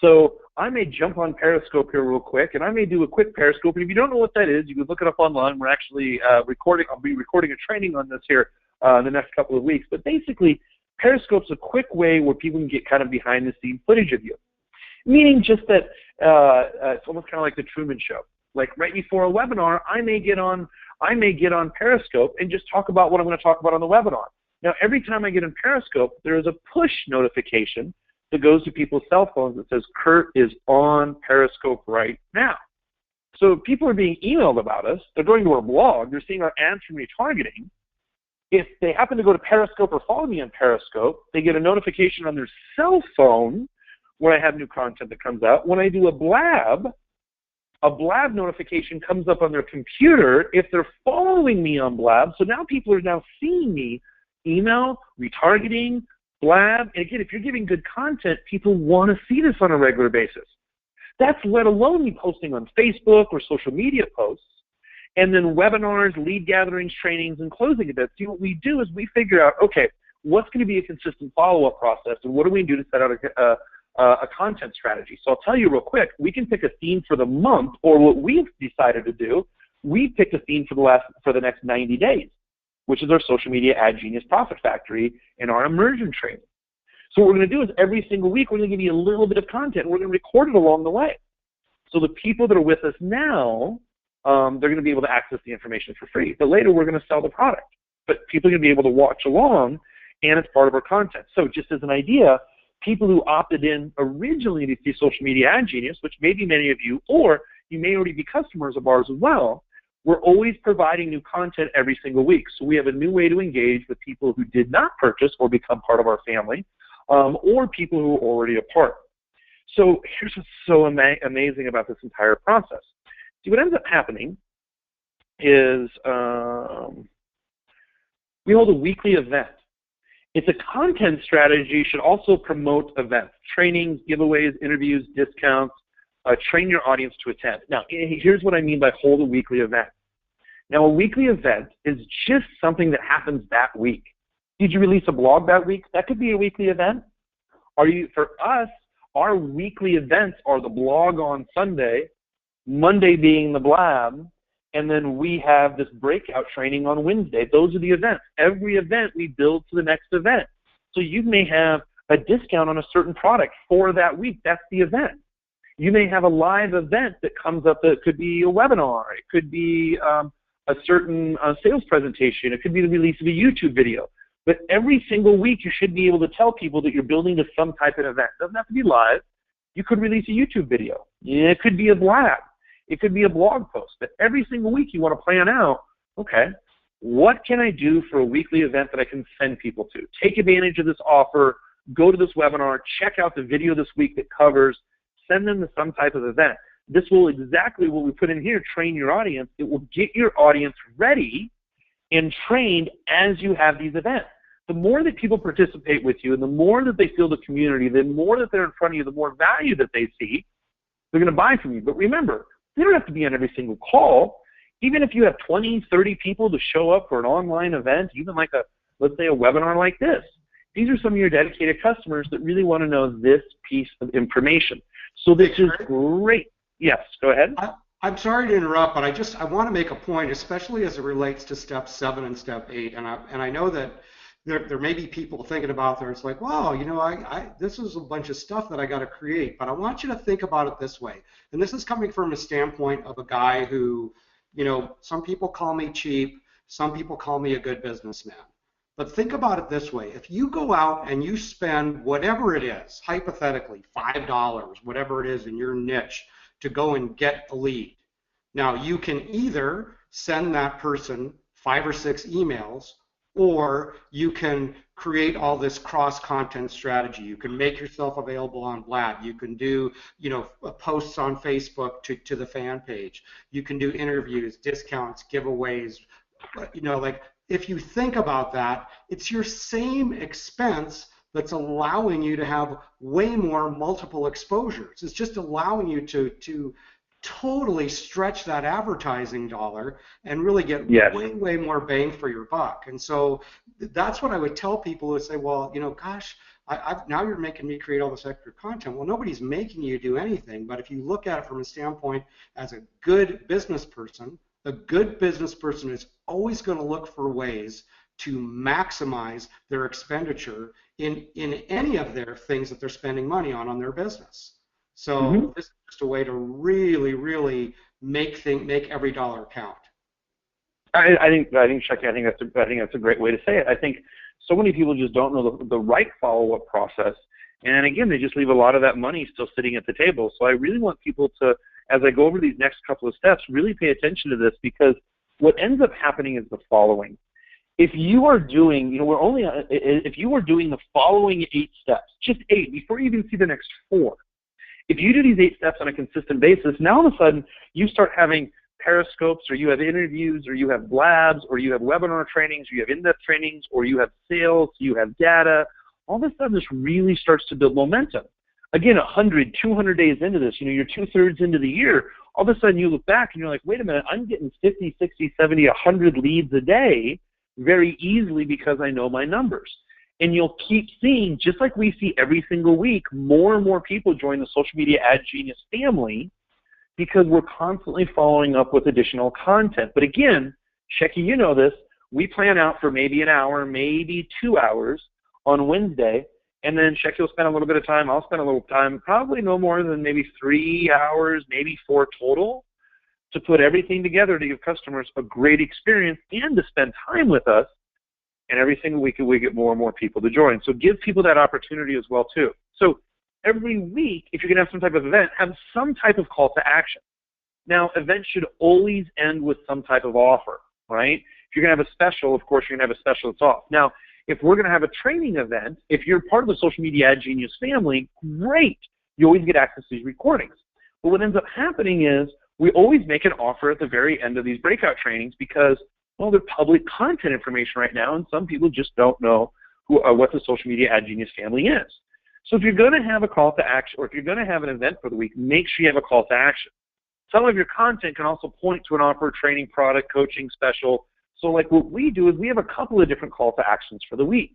So I may jump on Periscope here real quick, and I may do a quick Periscope. And if you don't know what that is, you can look it up online. We're actually recording. I'll be recording a training on this here in the next couple of weeks. But basically, Periscope's a quick way where people can get kind of behind-the-scenes footage of you. Meaning just that it's almost kind of like the Truman Show. Like right before a webinar, I may get on Periscope and just talk about what I'm going to talk about on the webinar. Now, every time I get in Periscope, there is a push notification that goes to people's cell phones that says, Kurt is on Periscope right now. So people are being emailed about us. They're going to our blog. They're seeing our ads from retargeting. If they happen to go to Periscope or follow me on Periscope, they get a notification on their cell phone when I have new content that comes out. When I do a Blab, a Blab notification comes up on their computer if they're following me on Blab. So now people are now seeing me email, retargeting, Blab. And again, if you're giving good content, people want to see this on a regular basis. That's let alone me posting on Facebook or social media posts, and then webinars, lead gatherings, trainings, and closing events. See, what we do is we figure out, okay, what's going to be a consistent follow-up process, and what do we do to set out a content strategy? So I'll tell you real quick, we can pick a theme for the month, or what we've decided to do, we picked a theme for the next 90 days, which is our Social Media Ad Genius Profit Factory and our Immersion training. So what we're going to do is every single week we're going to give you a little bit of content, and we're going to record it along the way. So the people that are with us now, they're going to be able to access the information for free. But later we're going to sell the product. But people are going to be able to watch along, and it's part of our content. So just as an idea, people who opted in originally to see Social Media Ad Genius, which may be many of you, or you may already be customers of ours as well, we're always providing new content every single week. So we have a new way to engage with people who did not purchase or become part of our family, or people who are already a part. So here's what's so amazing about this entire process. See, what ends up happening is we hold a weekly event. It's a content strategy, should also promote events, trainings, giveaways, interviews, discounts, train your audience to attend. Now, here's what I mean by hold a weekly event. Now, a weekly event is just something that happens that week. Did you release a blog that week? That could be a weekly event. For us, our weekly events are the blog on Sunday, Monday being the Blab, and then we have this breakout training on Wednesday. Those are the events. Every event we build to the next event. So you may have a discount on a certain product for that week. That's the event. You may have a live event that comes up that could be a webinar. It could be a certain sales presentation. It could be the release of a YouTube video. But every single week you should be able to tell people that you're building to some type of event. It doesn't have to be live. You could release a YouTube video. It could be a Blab. It could be a blog post. But every single week you want to plan out, okay, what can I do for a weekly event that I can send people to? Take advantage of this offer, go to this webinar, check out the video this week that covers, send them to some type of event. This will exactly what we put in here, train your audience. It will get your audience ready and trained as you have these events. The more that people participate with you and the more that they feel the community, the more that they're in front of you, the more value that they see, they're going to buy from you. But remember, they don't have to be on every single call. Even if you have 20, 30 people to show up for an online event, even like let's say a webinar like this, these are some of your dedicated customers that really want to know this piece of information. So this is great. Yes, go ahead. I'm sorry to interrupt, but I want to make a point, especially as it relates to step 7 and step 8. And I know that there may be people thinking about there. It's like, wow, you know, this is a bunch of stuff that I got to create. But I want you to think about it this way. And this is coming from a standpoint of a guy who, you know, some people call me cheap, some people call me a good businessman. But think about it this way. If you go out and you spend whatever it is, hypothetically, $5, whatever it is in your niche, to go and get a lead. Now, you can either send that person 5 or 6 emails, or you can create all this cross-content strategy. You can make yourself available on Blab. You can do, you know, posts on Facebook to the fan page. You can do interviews, discounts, giveaways. You know, like, if you think about that, it's your same expense that's allowing you to have way more multiple exposures. It's just allowing you to totally stretch that advertising dollar and really get way more bang for your buck. And so that's what I would tell people who say, well, you know, gosh, now you're making me create all this extra content. Well, nobody's making you do anything, but if you look at it from a standpoint as a good business person, a good business person is always going to look for ways to maximize their expenditure in any of their things that they're spending money on their business. So this is just a way to really make every dollar count. I think Chucky, I think that's a great way to say it. I think so many people just don't know the right follow-up process, and again, they just leave a lot of that money still sitting at the table. So I really want people to, as I go over these next couple of steps, really pay attention to this, because what ends up happening is the following. If you are doing, you know, if you are doing the following 8 steps, just 8, before you even see the next 4, If you do these 8 steps on a consistent basis, now all of a sudden you start having periscopes, or you have interviews, or you have blabs, or you have webinar trainings, or you have in-depth trainings, or you have sales, you have data. All of a sudden this really starts to build momentum. Again, 100, 200 days into this, you're 2/3 into the year, all of a sudden you look back and you're like, wait a minute, I'm getting 50, 60, 70, 100 leads a day very easily because I know my numbers. And you'll keep seeing, just like we see every single week, more and more people join the Social Media Ad Genius family because we're constantly following up with additional content. But again, Shecky, you know this, we plan out for maybe an hour, maybe 2 hours on Wednesday, and then Shecky will spend a little bit of time, I'll spend a little time, probably no more than maybe 3 hours, maybe 4 total, to put everything together to give customers a great experience and to spend time with us. And every single week we get more and more people to join. So give people that opportunity as well too. So every week, if you're going to have some type of event, have some type of call to action. Now, events should always end with some type of offer, right? If you're going to have a special, of course, you're going to have a special that's off. Now, if we're going to have a training event, if you're part of the Social Media Ad Genius family, great. You always get access to these recordings. But what ends up happening is we always make an offer at the very end of these breakout trainings because, well, they're public content information right now, and some people just don't know what the Social Media Ad Genius family is. So if you're going to have a call to action, or if you're going to have an event for the week, make sure you have a call to action. Some of your content can also point to an offer, training, product, coaching, special. So like what we do is we have a couple of different call to actions for the week.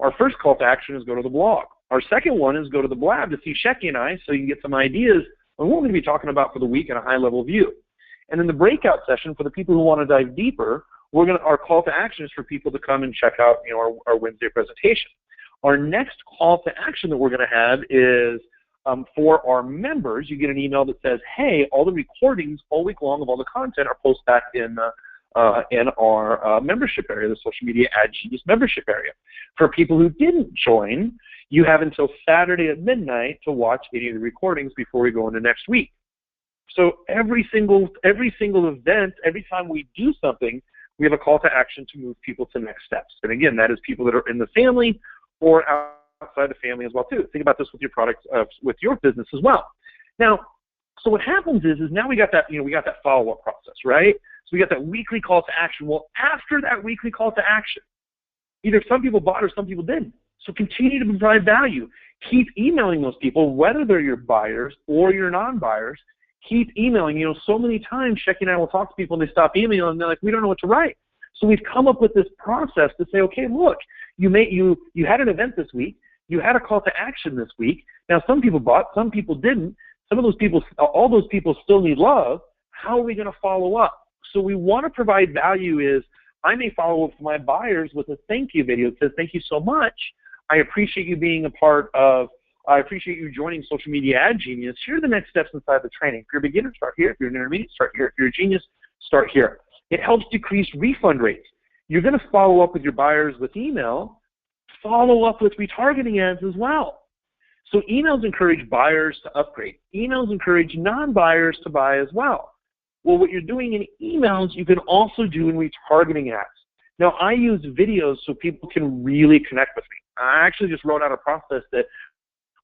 Our first call to action is go to the blog. Our second one is go to the Blab to see Shecky and I so you can get some ideas on what we're going to be talking about for the week in a high-level view. And then the breakout session, for the people who want to dive deeper, our call to action is for people to come and check out our Wednesday presentation. Our next call to action that we're going to have is for our members. You get an email that says, hey, all the recordings all week long of all the content are posted back in our membership area, the Social Media Ad Genius membership area. For people who didn't join, you have until Saturday at midnight to watch any of the recordings before we go into next week. So every single event, every time we do something, we have a call to action to move people to next steps. And again, that is people that are in the family or outside the family as well too. Think about this with your products, with your business as well. Now, so what happens is now we got that follow-up process, right? So we got that weekly call to action. Well, after that weekly call to action, either some people bought or some people didn't. So continue to provide value. Keep emailing those people, whether they're your buyers or your non-buyers. Keep emailing. So many times Shecky and I will talk to people and they stop emailing and they're like, we don't know what to write. So we've come up with this process to say, okay, look, you had an event this week. You had a call to action this week. Now some people bought, some people didn't. Some of those people, all those people still need love. How are we going to follow up? So we want to provide value is I may follow up with my buyers with a thank you video that says, thank you so much. I appreciate you being a part of, I appreciate you joining Social Media Ad Genius. Here are the next steps inside the training. If you're a beginner, start here. If you're an intermediate, start here. If you're a genius, start here. It helps decrease refund rates. You're going to follow up with your buyers with email, follow up with retargeting ads as well. So emails encourage buyers to upgrade. Emails encourage non-buyers to buy as well. Well, what you're doing in emails, you can also do in retargeting ads. Now, I use videos so people can really connect with me. I actually just wrote out a process that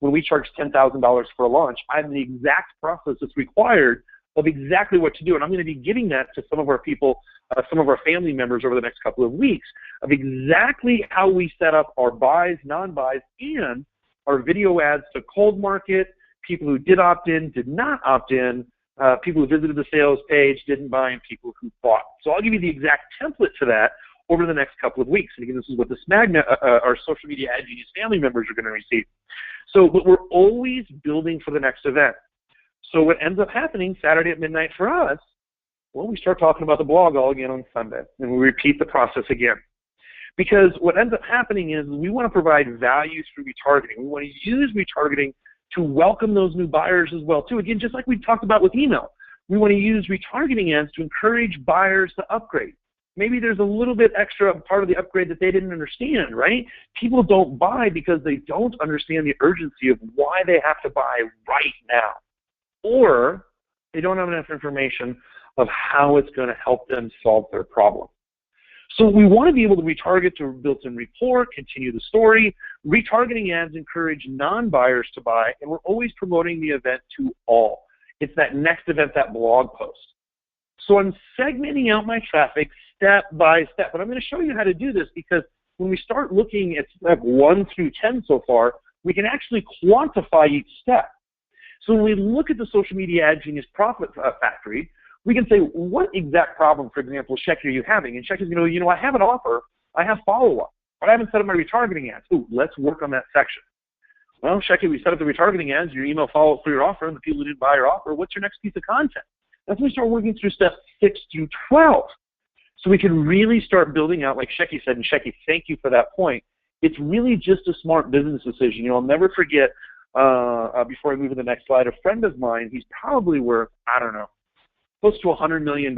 when we charge $10,000 for a launch, I have the exact process that's required of exactly what to do. And I'm going to be giving that to some of our people, some of our family members over the next couple of weeks of exactly how we set up our buys, non-buys, and our video ads to cold market, people who did opt in, did not opt in, people who visited the sales page, didn't buy, and people who bought. So I'll give you the exact template to that over the next couple of weeks. And again, this is what the SMAG, our Social Media Ad Genius family members are going to receive. So, but we're always building for the next event. So what ends up happening Saturday at midnight for us, well, we start talking about the blog all again on Sunday, and we repeat the process again. Because what ends up happening is we want to provide value through retargeting. We want to use retargeting to welcome those new buyers as well, too. Again, just like we talked about with email, we want to use retargeting ads to encourage buyers to upgrade. Maybe there's a little bit extra part of the upgrade that they didn't understand, right? People don't buy because they don't understand the urgency of why they have to buy right now. Or they don't have enough information of how it's going to help them solve their problem. So we want to be able to retarget to built-in rapport, continue the story. Retargeting ads encourage non-buyers to buy, and we're always promoting the event to all. It's that next event, that blog post. So I'm segmenting out my traffic step by step, and I'm going to show you how to do this because when we start looking at step 1 through 10 so far, we can actually quantify each step. So when we look at the Social Media Ad Genius Profit Factory, we can say, what exact problem, for example, Shecky, are you having? And Shecky's going to go, I have an offer, I have follow-up, but I haven't set up my retargeting ads. Ooh, let's work on that section. Well, Shecky, we set up the retargeting ads, your email follow-up for your offer, and the people who didn't buy your offer, what's your next piece of content? That's when we start working through steps 6 through 12. So we can really start building out, like Shecky said, and Shecky, thank you for that point. It's really just a smart business decision. I'll never forget, before I move to the next slide, a friend of mine, he's probably worth, I don't know, close to $100 million.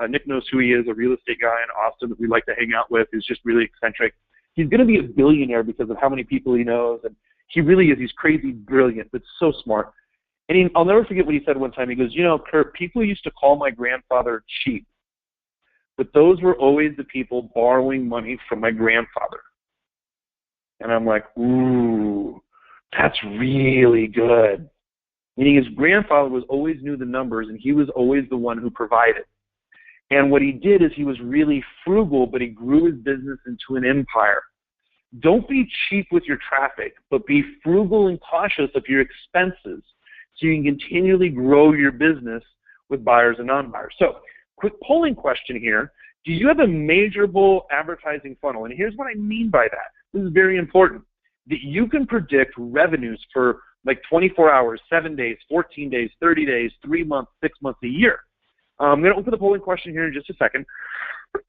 Nick knows who he is, a real estate guy in Austin that we like to hang out with, who's just really eccentric. He's going to be a billionaire because of how many people he knows, and he really is. He's crazy brilliant, but so smart. And I'll never forget what he said one time. He goes, Kurt, people used to call my grandfather cheap, but those were always the people borrowing money from my grandfather. And I'm like, ooh, that's really good. Meaning his grandfather always knew the numbers, and he was always the one who provided. And what he did is he was really frugal, but he grew his business into an empire. Don't be cheap with your traffic, but be frugal and cautious of your expenses so you can continually grow your business with buyers and non-buyers. So, quick polling question here. Do you have a measurable advertising funnel? And here's what I mean by that. This is very important. That you can predict revenues for like 24 hours, 7 days, 14 days, 30 days, 3 months, 6 months, a year. I'm going to open the polling question here in just a second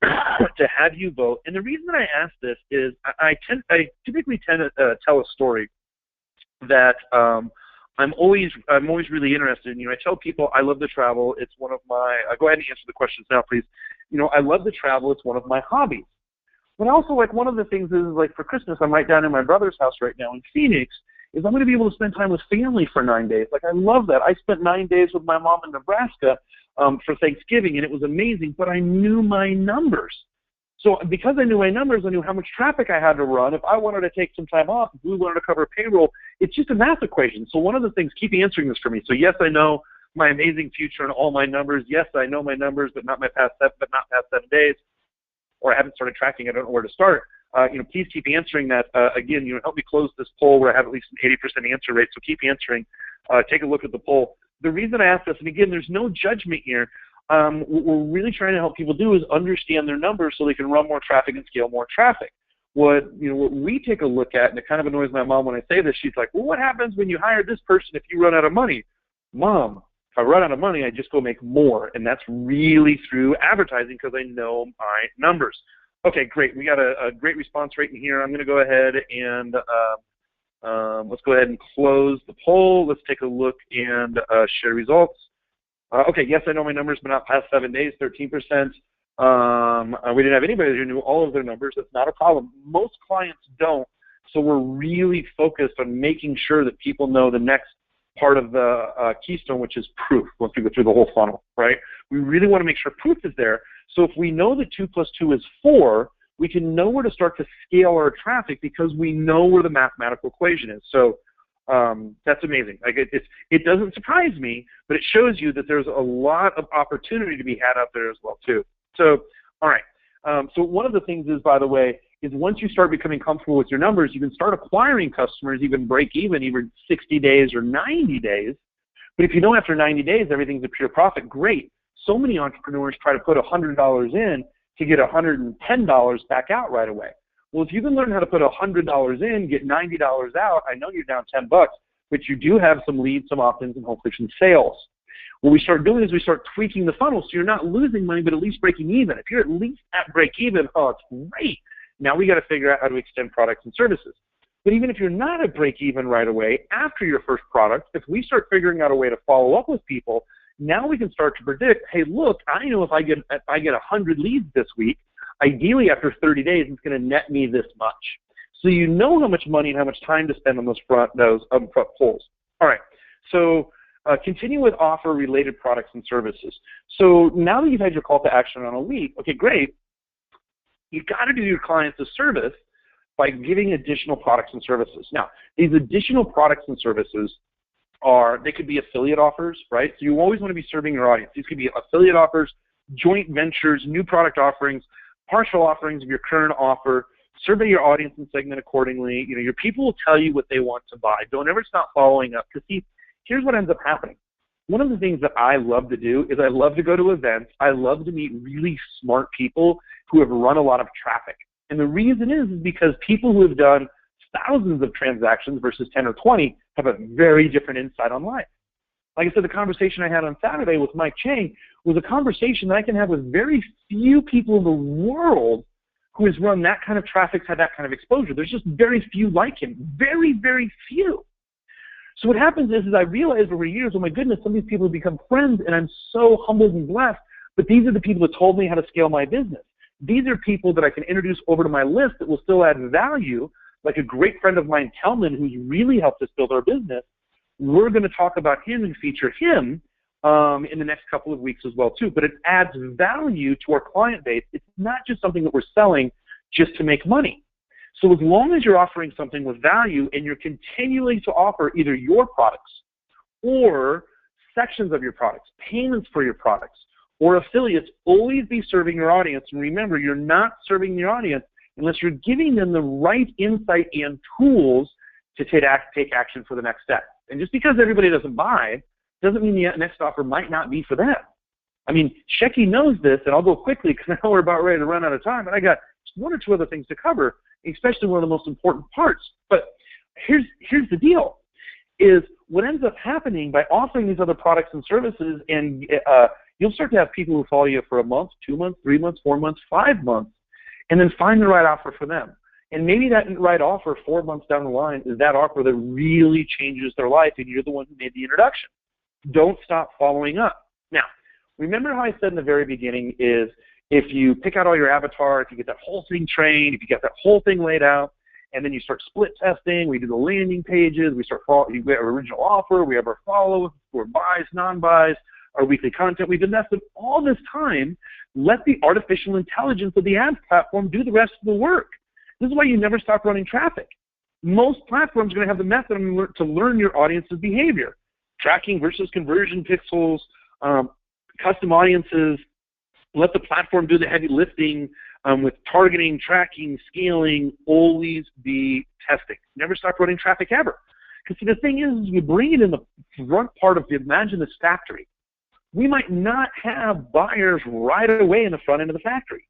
to have you vote. And the reason that I ask this is I typically tend to tell a story that I'm always really interested in. I tell people I love to travel. It's one of my go ahead and answer the questions now, please. I love to travel. It's one of my hobbies. But also, like, one of the things is, like, for Christmas, I'm right down in my brother's house right now in Phoenix, is I'm going to be able to spend time with family for 9 days. Like, I love that. I spent 9 days with my mom in Nebraska for Thanksgiving, and it was amazing, but I knew my numbers. So because I knew my numbers, I knew how much traffic I had to run. If I wanted to take some time off, if we wanted to cover payroll, it's just a math equation. So one of the things, keep answering this for me. So yes, I know my amazing future and all my numbers. Yes, I know my numbers, but not past 7 days. Or I haven't started tracking. I don't know where to start. Please keep answering that. Again, help me close this poll where I have at least an 80% answer rate. So keep answering. Take a look at the poll. The reason I ask this, and again, there's no judgment here. What we're really trying to help people do is understand their numbers so they can run more traffic and scale more traffic. What we take a look at, and it kind of annoys my mom when I say this, she's like, well, what happens when you hire this person if you run out of money? Mom, if I run out of money, I just go make more, and that's really through advertising because I know my numbers. Okay, great. We got a great response rate in here. I'm going to go ahead and let's go ahead and close the poll. Let's take a look and share results. Okay, yes, I know my numbers, but not past 7 days, 13%. We didn't have anybody who knew all of their numbers. That's not a problem. Most clients don't, so we're really focused on making sure that people know the next part of the keystone, which is proof, once we go through the whole funnel, right? We really want to make sure proof is there. So if we know that 2 + 2 is 4, we can know where to start to scale our traffic because we know where the mathematical equation is. So that's amazing. Like it doesn't surprise me, but it shows you that there's a lot of opportunity to be had out there as well too. So, all right. So one of the things is, by the way, is once you start becoming comfortable with your numbers, you can start acquiring customers, even break even 60 days or 90 days. But if you know after 90 days everything's a pure profit, great. So many entrepreneurs try to put $100 in to get $110 back out right away. Well, if you can learn how to put $100 in, get $90 out, I know you're down $10, but you do have some leads, some opt-ins, and hopefully some sales. What we start doing is we start tweaking the funnel so you're not losing money, but at least breaking even. If you're at least at break even, oh, it's great. Now we got to figure out how to extend products and services. But even if you're not at break even right away, after your first product, if we start figuring out a way to follow up with people, now we can start to predict, hey, look, I know if I get 100 leads this week, ideally after 30 days, it's going to net me this much. So you know how much money and how much time to spend on those upfront polls. All right, so continue with offer-related products and services. So now that you've had your call to action on a lead, okay, great. You got to do your clients a service by giving additional products and services. Now, these additional products and services they could be affiliate offers, right? So you always want to be serving your audience. These could be affiliate offers, joint ventures, new product offerings, partial offerings of your current offer. Survey your audience and segment accordingly. You know, your people will tell you what they want to buy. Don't ever stop following up. Because see, here's what ends up happening. One of the things that I love to do is I love to go to events. I love to meet really smart people who have run a lot of traffic. And the reason is because people who have done thousands of transactions versus 10 or 20 have a very different insight on life. Like I said, the conversation I had on Saturday with Mike Chang was a conversation that I can have with very few people in the world who has run that kind of traffic, had that kind of exposure. There's just very few like him. Very, very few. So what happens is I realized over years, oh my goodness, some of these people have become friends, and I'm so humbled and blessed, but these are the people that told me how to scale my business. These are people that I can introduce over to my list that will still add value, like a great friend of mine, Telman, who's really helped us build our business. We're going to talk about him and feature him in the next couple of weeks as well too, but it adds value to our client base. It's not just something that we're selling just to make money. So as long as you're offering something with value and you're continuing to offer either your products or sections of your products, payments for your products, or affiliates, always be serving your audience. And remember, you're not serving your audience unless you're giving them the right insight and tools to take action for the next step. And just because everybody doesn't buy doesn't mean the next offer might not be for them. I mean, Shecky knows this, and I'll go quickly because I know we're about ready to run out of time, and I got one or two other things to cover, especially one of the most important parts. But here's the deal, is what ends up happening by offering these other products and services, and you'll start to have people who follow you for a month, 2 months, 3 months, 4 months, 5 months, and then find the right offer for them. And maybe that right offer 4 months down the line is that offer that really changes their life, and you're the one who made the introduction. Don't stop following up. Now, remember how I said in the very beginning is if you pick out all your avatar, if you get that whole thing trained, if you get that whole thing laid out, and then you start split testing, we do the landing pages, we have our original offer, we have our follow, our buys, non-buys, our weekly content. We've invested all this time. Let the artificial intelligence of the ads platform do the rest of the work. This is why you never stop running traffic. Most platforms are going to have the method to learn your audience's behavior. Tracking versus conversion pixels, custom audiences. Let the platform do the heavy lifting with targeting, tracking, scaling. Always be testing. Never stop running traffic ever. Because see, the thing is, you bring it in the front part of imagine this factory. We might not have buyers right away in the front end of the factory.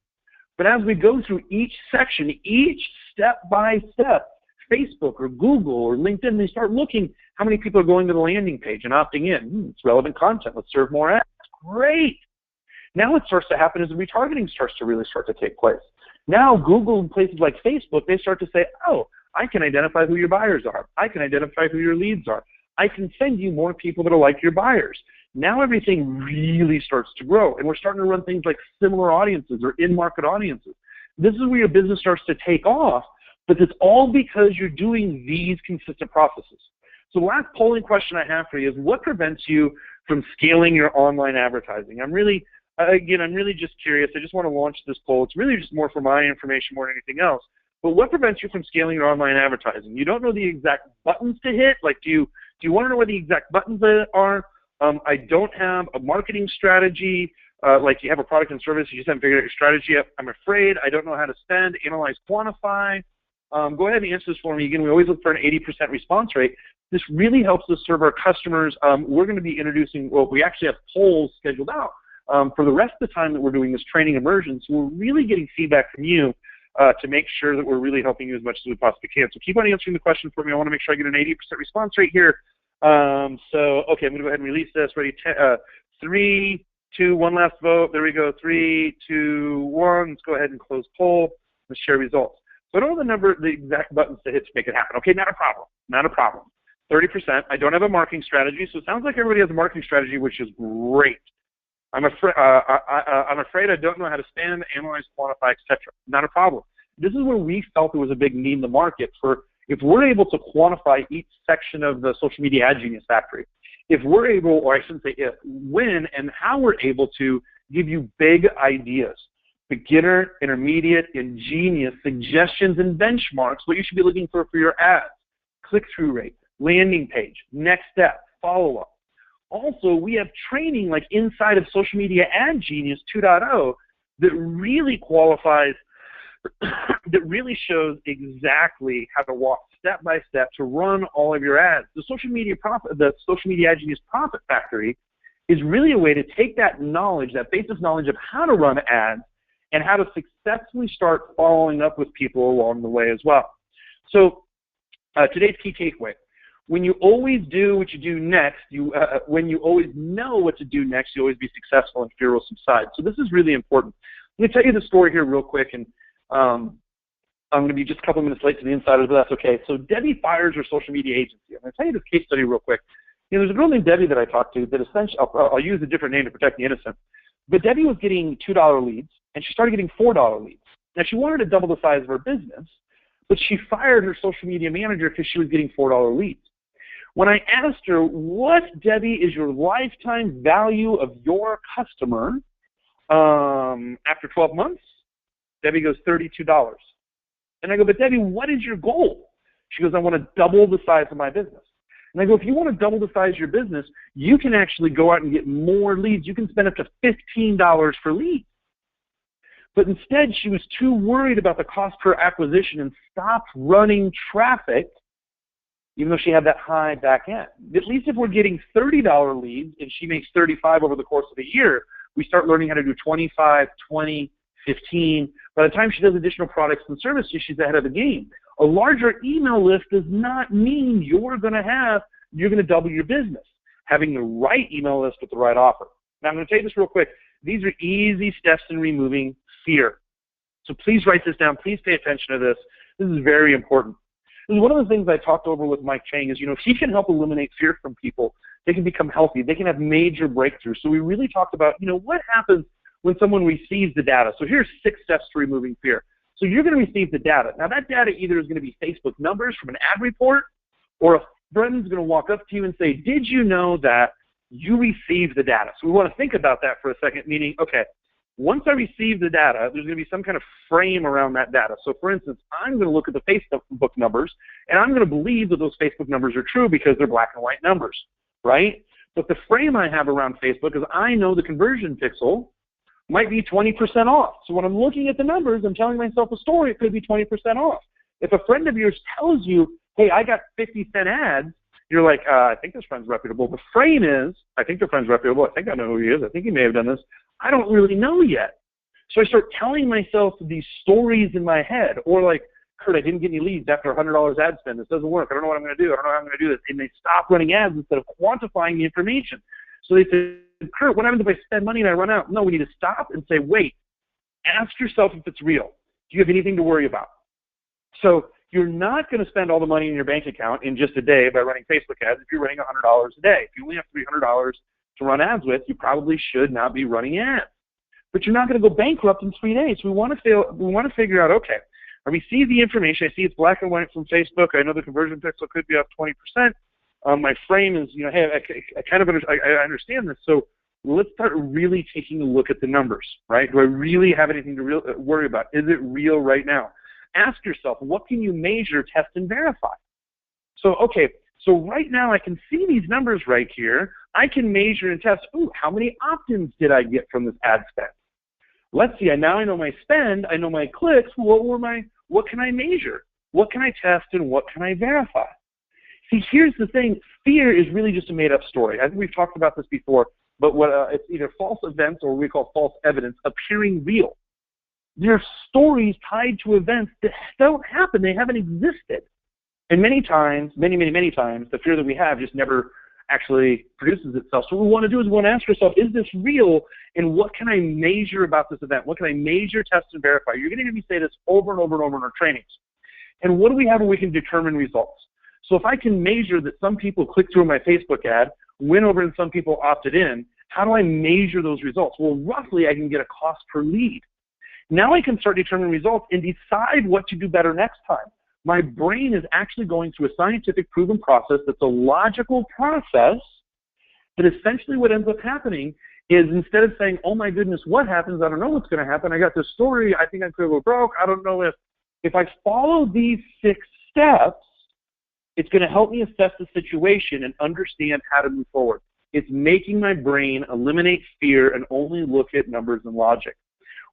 But as we go through each section, each step by step, Facebook or Google or LinkedIn, they start looking how many people are going to the landing page and opting in. It's relevant content. Let's serve more ads. Great. Now what starts to happen is the retargeting starts to take place. Now Google and places like Facebook, they start to say, oh, I can identify who your buyers are. I can identify who your leads are. I can send you more people that are like your buyers. Now everything really starts to grow, and we're starting to run things like similar audiences or in-market audiences. This is where your business starts to take off, but it's all because you're doing these consistent processes. So the last polling question I have for you is, what prevents you from scaling your online advertising? I'm really just curious. I just want to launch this poll. It's really just more for my information more than anything else. But what prevents you from scaling your online advertising? You don't know the exact buttons to hit. Like, do you want to know where the exact buttons are? I don't have a marketing strategy. Like you have a product and service, you just haven't figured out your strategy yet. I'm afraid I don't know how to spend, analyze, quantify. Go ahead and answer this for me. Again, we always look for an 80% response rate. This really helps us serve our customers. We're going to be introducing, well, we actually have polls scheduled out for the rest of the time that we're doing this training immersion. So we're really getting feedback from you to make sure that we're really helping you as much as we possibly can. So keep on answering the question for me. I want to make sure I get an 80% response rate here. Okay, I'm going to go ahead and release this. Ready? 3, 2, 1 last vote. There we go. 3, 2, 1. Let's go ahead and close poll. Let's share results. So I don't know the exact buttons to hit to make it happen. Okay, not a problem. Not a problem. 30%. I don't have a marketing strategy, so it sounds like everybody has a marketing strategy, which is great. I'm afraid I don't know how to spend, analyze, quantify, etc. Not a problem. This is where we felt there was a big need in the market for, if we're able to quantify each section of the social media ad genius factory, if we're able, or I shouldn't say if, when and how we're able to give you big ideas. beginner, intermediate, and genius suggestions and benchmarks, what you should be looking for your ads, click-through rate, landing page, next step, follow-up. Also, we have training like inside of Social Media Ad Genius 2.0 that really qualifies, that really shows exactly how to walk step by step to run all of your ads. The Social Media Ad Genius Profit Factory is really a way to take that knowledge, that basic knowledge of how to run ads and how to successfully start following up with people along the way as well. So today's key takeaway. When you always do what you do next, when you always know what to do next, you always be successful and fear will subside. So this is really important. Let me tell you the story here real quick, and I'm going to be just a couple minutes late to the insiders, but that's okay. So Debbie fires her social media agency. I'm going to tell you this case study real quick. You know, there's a girl named Debbie that I talked to that essentially, I'll use a different name to protect the innocent, but Debbie was getting $2 leads, and she started getting $4 leads. Now, she wanted to double the size of her business, but she fired her social media manager because she was getting $4 leads. When I asked her, what, Debbie, is your lifetime value of your customer after 12 months? Debbie goes, $32. And I go, but Debbie, what is your goal? She goes, I want to double the size of my business. And I go, if you want to double the size of your business, you can actually go out and get more leads. You can spend up to $15 for leads. But instead, she was too worried about the cost per acquisition and stopped running traffic, even though she had that high back end. At least if we're getting $30 leads and she makes 35 over the course of a year, we start learning how to do 25, 20, 15. By the time she does additional products and services, she's ahead of the game. A larger email list does not mean you're going to double your business. Having the right email list with the right offer. Now, I'm going to tell you this real quick. These are easy steps in removing fear. So please write this down. Please pay attention to this. This is very important. This is one of the things I talked over with Mike Chang is, if he can help eliminate fear from people, they can become healthy. They can have major breakthroughs. So we really talked about, what happens when someone receives the data. So here's 6 steps to removing fear. So you're going to receive the data. Now that data either is going to be Facebook numbers from an ad report, or a friend's going to walk up to you and say, did you know that you received the data? So we want to think about that for a second, meaning, okay, once I receive the data, there's going to be some kind of frame around that data. So for instance, I'm going to look at the Facebook numbers, and I'm going to believe that those Facebook numbers are true because they're black and white numbers, right? But the frame I have around Facebook is I know the conversion pixel might be 20% off. So when I'm looking at the numbers, I'm telling myself a story, it could be 20% off. If a friend of yours tells you, hey, I got 50-cent ads, you're like, I think this friend's reputable. The frame is, I think the friend's reputable. I think I know who he is. I think he may have done this. I don't really know yet. So I start telling myself these stories in my head, or like, Kurt, I didn't get any leads after $100 ad spend. This doesn't work. I don't know what I'm going to do. I don't know how I'm going to do this. And they stop running ads instead of quantifying the information. So they say, Kurt, what happens if I spend money and I run out? No, we need to stop and say, wait, ask yourself if it's real. Do you have anything to worry about? So you're not going to spend all the money in your bank account in just a day by running Facebook ads if you're running $100 a day. If you only have $300 to run ads with, you probably should not be running ads. But you're not going to go bankrupt in 3 days. We want to figure out, okay, I receive the information. I see it's black and white from Facebook. I know the conversion pixel could be up 20%. My frame is, hey, I understand this. So let's start really taking a look at the numbers, right? Do I really have anything to worry about? Is it real right now? Ask yourself, what can you measure, test, and verify? So, okay, so right now I can see these numbers right here. I can measure and test, how many opt-ins did I get from this ad spend? Let's see, now I know my spend, I know my clicks. What can I measure? What can I test, and what can I verify? See, here's the thing. Fear is really just a made-up story. I think we've talked about this before, but it's either false events or what we call false evidence appearing real. There are stories tied to events that don't happen. They haven't existed. And many times, many times, the fear that we have just never actually produces itself. So what we want to do is we want to ask ourselves, is this real, and what can I measure about this event? What can I measure, test, and verify? You're going to hear me say this over and over and over in our trainings. And what do we have where we can determine results? So if I can measure that some people clicked through my Facebook ad, went over and some people opted in, how do I measure those results? Well, roughly I can get a cost per lead. Now I can start determining results and decide what to do better next time. My brain is actually going through a scientific proven process that's a logical process, but essentially what ends up happening is instead of saying, oh my goodness, what happens? I don't know what's going to happen. I got this story. I think I'm going to go broke. I don't know if I follow these 6 steps, it's going to help me assess the situation and understand how to move forward. It's making my brain eliminate fear and only look at numbers and logic.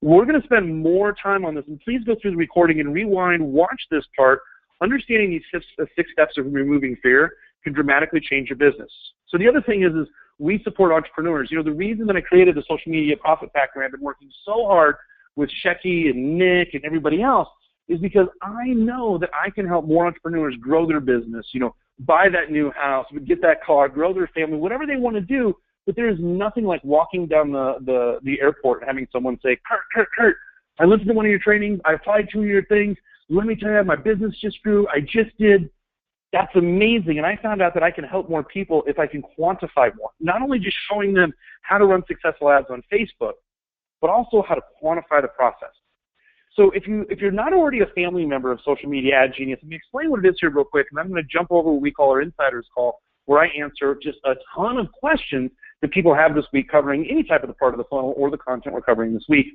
We're going to spend more time on this, and please go through the recording and rewind, watch this part. Understanding these 6 steps of removing fear can dramatically change your business. So the other thing is we support entrepreneurs. You know, the reason that I created the Social Media Profit Factory, I've been working so hard with Shecky and Nick and everybody else, is because I know that I can help more entrepreneurs grow their business, you know, buy that new house, get that car, grow their family, whatever they want to do. But there is nothing like walking down the airport and having someone say, Kurt, I listened to one of your trainings, I applied 2 of your things, let me tell you, my business just grew, I just did. That's amazing. And I found out that I can help more people if I can quantify more. Not only just showing them how to run successful ads on Facebook, but also how to quantify the process. So if you're not already a family member of Social Media Ad Genius, let me explain what it is here real quick, and I'm going to jump over what we call our Insiders Call, where I answer just a ton of questions that people have this week covering any type of the part of the funnel or the content we're covering this week.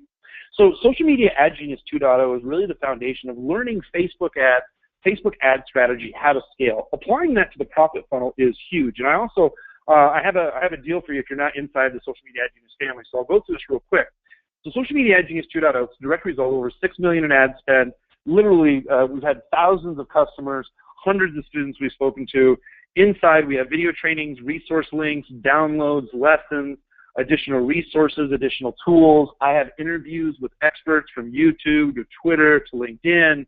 So Social Media Ad Genius 2.0 is really the foundation of learning Facebook ad strategy, how to scale. Applying that to the profit funnel is huge. And I also I have a deal for you if you're not inside the Social Media Ad Genius family. So I'll go through this real quick. So Social Media Ad Genius 2.0 is a direct result of over $6 million in ad spend. Literally, we've had thousands of customers, hundreds of students we've spoken to. Inside, we have video trainings, resource links, downloads, lessons, additional resources, additional tools. I have interviews with experts from YouTube to Twitter to LinkedIn.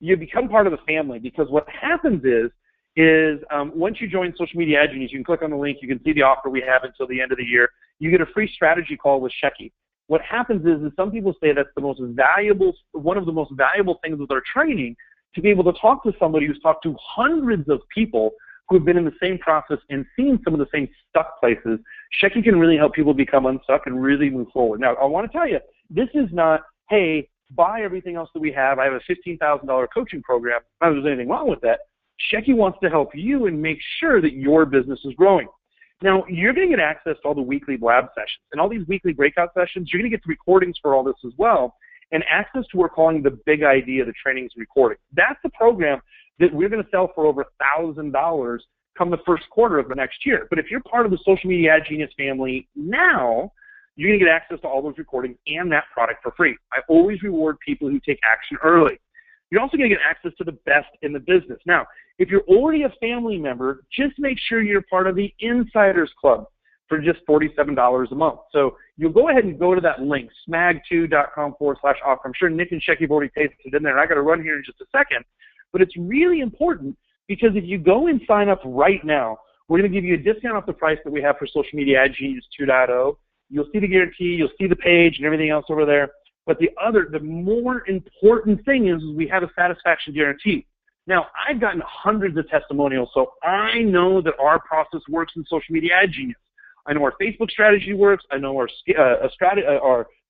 You become part of the family because what happens is once you join Social Media Ad Genius, you can click on the link, you can see the offer we have until the end of the year. You get a free strategy call with Shecky. What happens is some people say that's one of the most valuable things with our training, to be able to talk to somebody who's talked to hundreds of people who have been in the same process and seen some of the same stuck places. Shecky can really help people become unstuck and really move forward. Now, I want to tell you, this is not, hey, buy everything else that we have. I have a $15,000 coaching program. Not that there's anything wrong with that. Shecky wants to help you and make sure that your business is growing. Now, you're going to get access to all the weekly Blab sessions and all these weekly breakout sessions. You're going to get the recordings for all this as well, and access to what we're calling the big idea, the trainings recording. That's the program that we're going to sell for over $1,000 come the first quarter of the next year. But if you're part of the Social Media Ad Genius family now, you're going to get access to all those recordings and that product for free. I always reward people who take action early. You're also going to get access to the best in the business. Now, if you're already a family member, just make sure you're part of the Insiders Club for just $47 a month. So you'll go ahead and go to that link, smag2.com/offer. I'm sure Nick and Shecky have already pasted it in there, and I got to run here in just a second. But it's really important because if you go and sign up right now, we're going to give you a discount off the price that we have for Social Media Ad Genius 2.0. You'll see the guarantee, you'll see the page and everything else over there. But the more important thing is we have a satisfaction guarantee. Now, I've gotten hundreds of testimonials, so I know that our process works in Social Media Ad Genius. I know our Facebook strategy works. I know our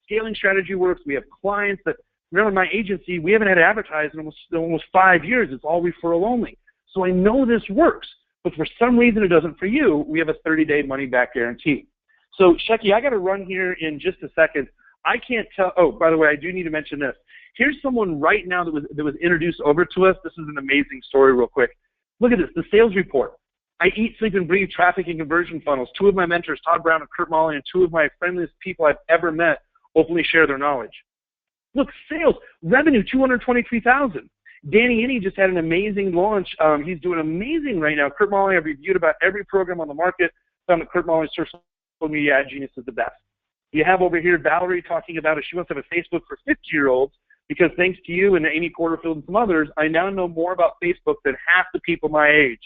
scaling strategy works. We have clients that, remember my agency, we haven't had to advertise in almost 5 years. It's all referral only. So I know this works, but for some reason it doesn't for you. We have a 30-day money-back guarantee. So, Shecky, I got to run here in just a second. I can't tell. Oh, by the way, I do need to mention this. Here's someone right now that was introduced over to us. This is an amazing story real quick. Look at this, the sales report. I eat, sleep, and breathe traffic and conversion funnels. 2 of my mentors, Todd Brown and Kurt Molly, and 2 of my friendliest people I've ever met openly share their knowledge. Look, sales, revenue, $223,000. Danny Inney just had an amazing launch. He's doing amazing right now. Kurt Molly, I've reviewed about every program on the market. Found that Kurt Molly's Social Media Ad Genius is the best. You have over here Valerie talking about if she wants to have a Facebook for 50-year-olds, because thanks to you and Amy Porterfield and some others, I now know more about Facebook than half the people my age.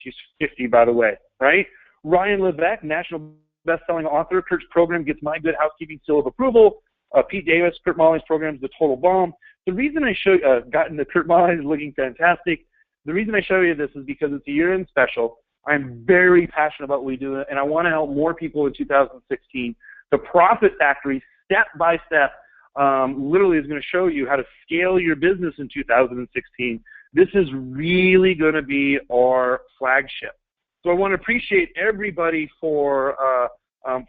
She's 50, by the way, right? Ryan Levesque, national best-selling author. Kurt's program gets my good housekeeping seal of approval. Pete Davis, Kurt Molly's program is the total bomb. The reason I show gotten the Kurt Molly's looking fantastic. The reason I show you this is because it's a year-end special. I'm very passionate about what we do, and I want to help more people in 2016. The Profit Factory, step by step, literally is going to show you how to scale your business in 2016. This is really going to be our flagship. So I want to appreciate everybody for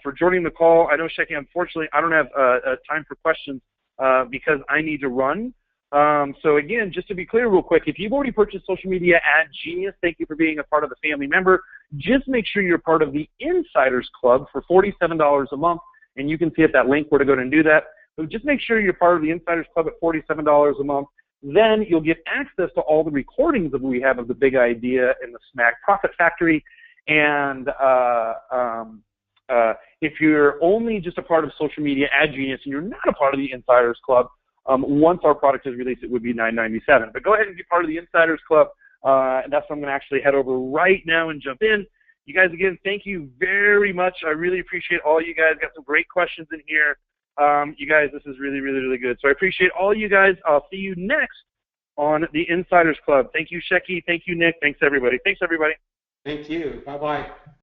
for joining the call. I know, Shecky, unfortunately, I don't have time for questions because I need to run. So again, just to be clear real quick, if you've already purchased Social Media Ad Genius, thank you for being a part of the family member. Just make sure you're part of the Insiders Club for $47 a month, and you can see at that link where to go and do that. So just make sure you're part of the Insiders Club at $47 a month. Then you'll get access to all the recordings that we have of the Big Idea and the SMAG Profit Factory. And if you're only just a part of Social Media Ad Genius and you're not a part of the Insiders Club, once our product is released, it would be $9.97. But go ahead and be part of the Insiders Club, and that's what I'm going to actually head over right now and jump in. You guys, again, thank you very much. I really appreciate all you guys. Got some great questions in here. You guys, this is really, really, really good. So I appreciate all you guys. I'll see you next on the Insiders Club. Thank you, Shecky. Thank you, Nick. Thanks, everybody. Thanks, everybody. Thank you. Bye-bye.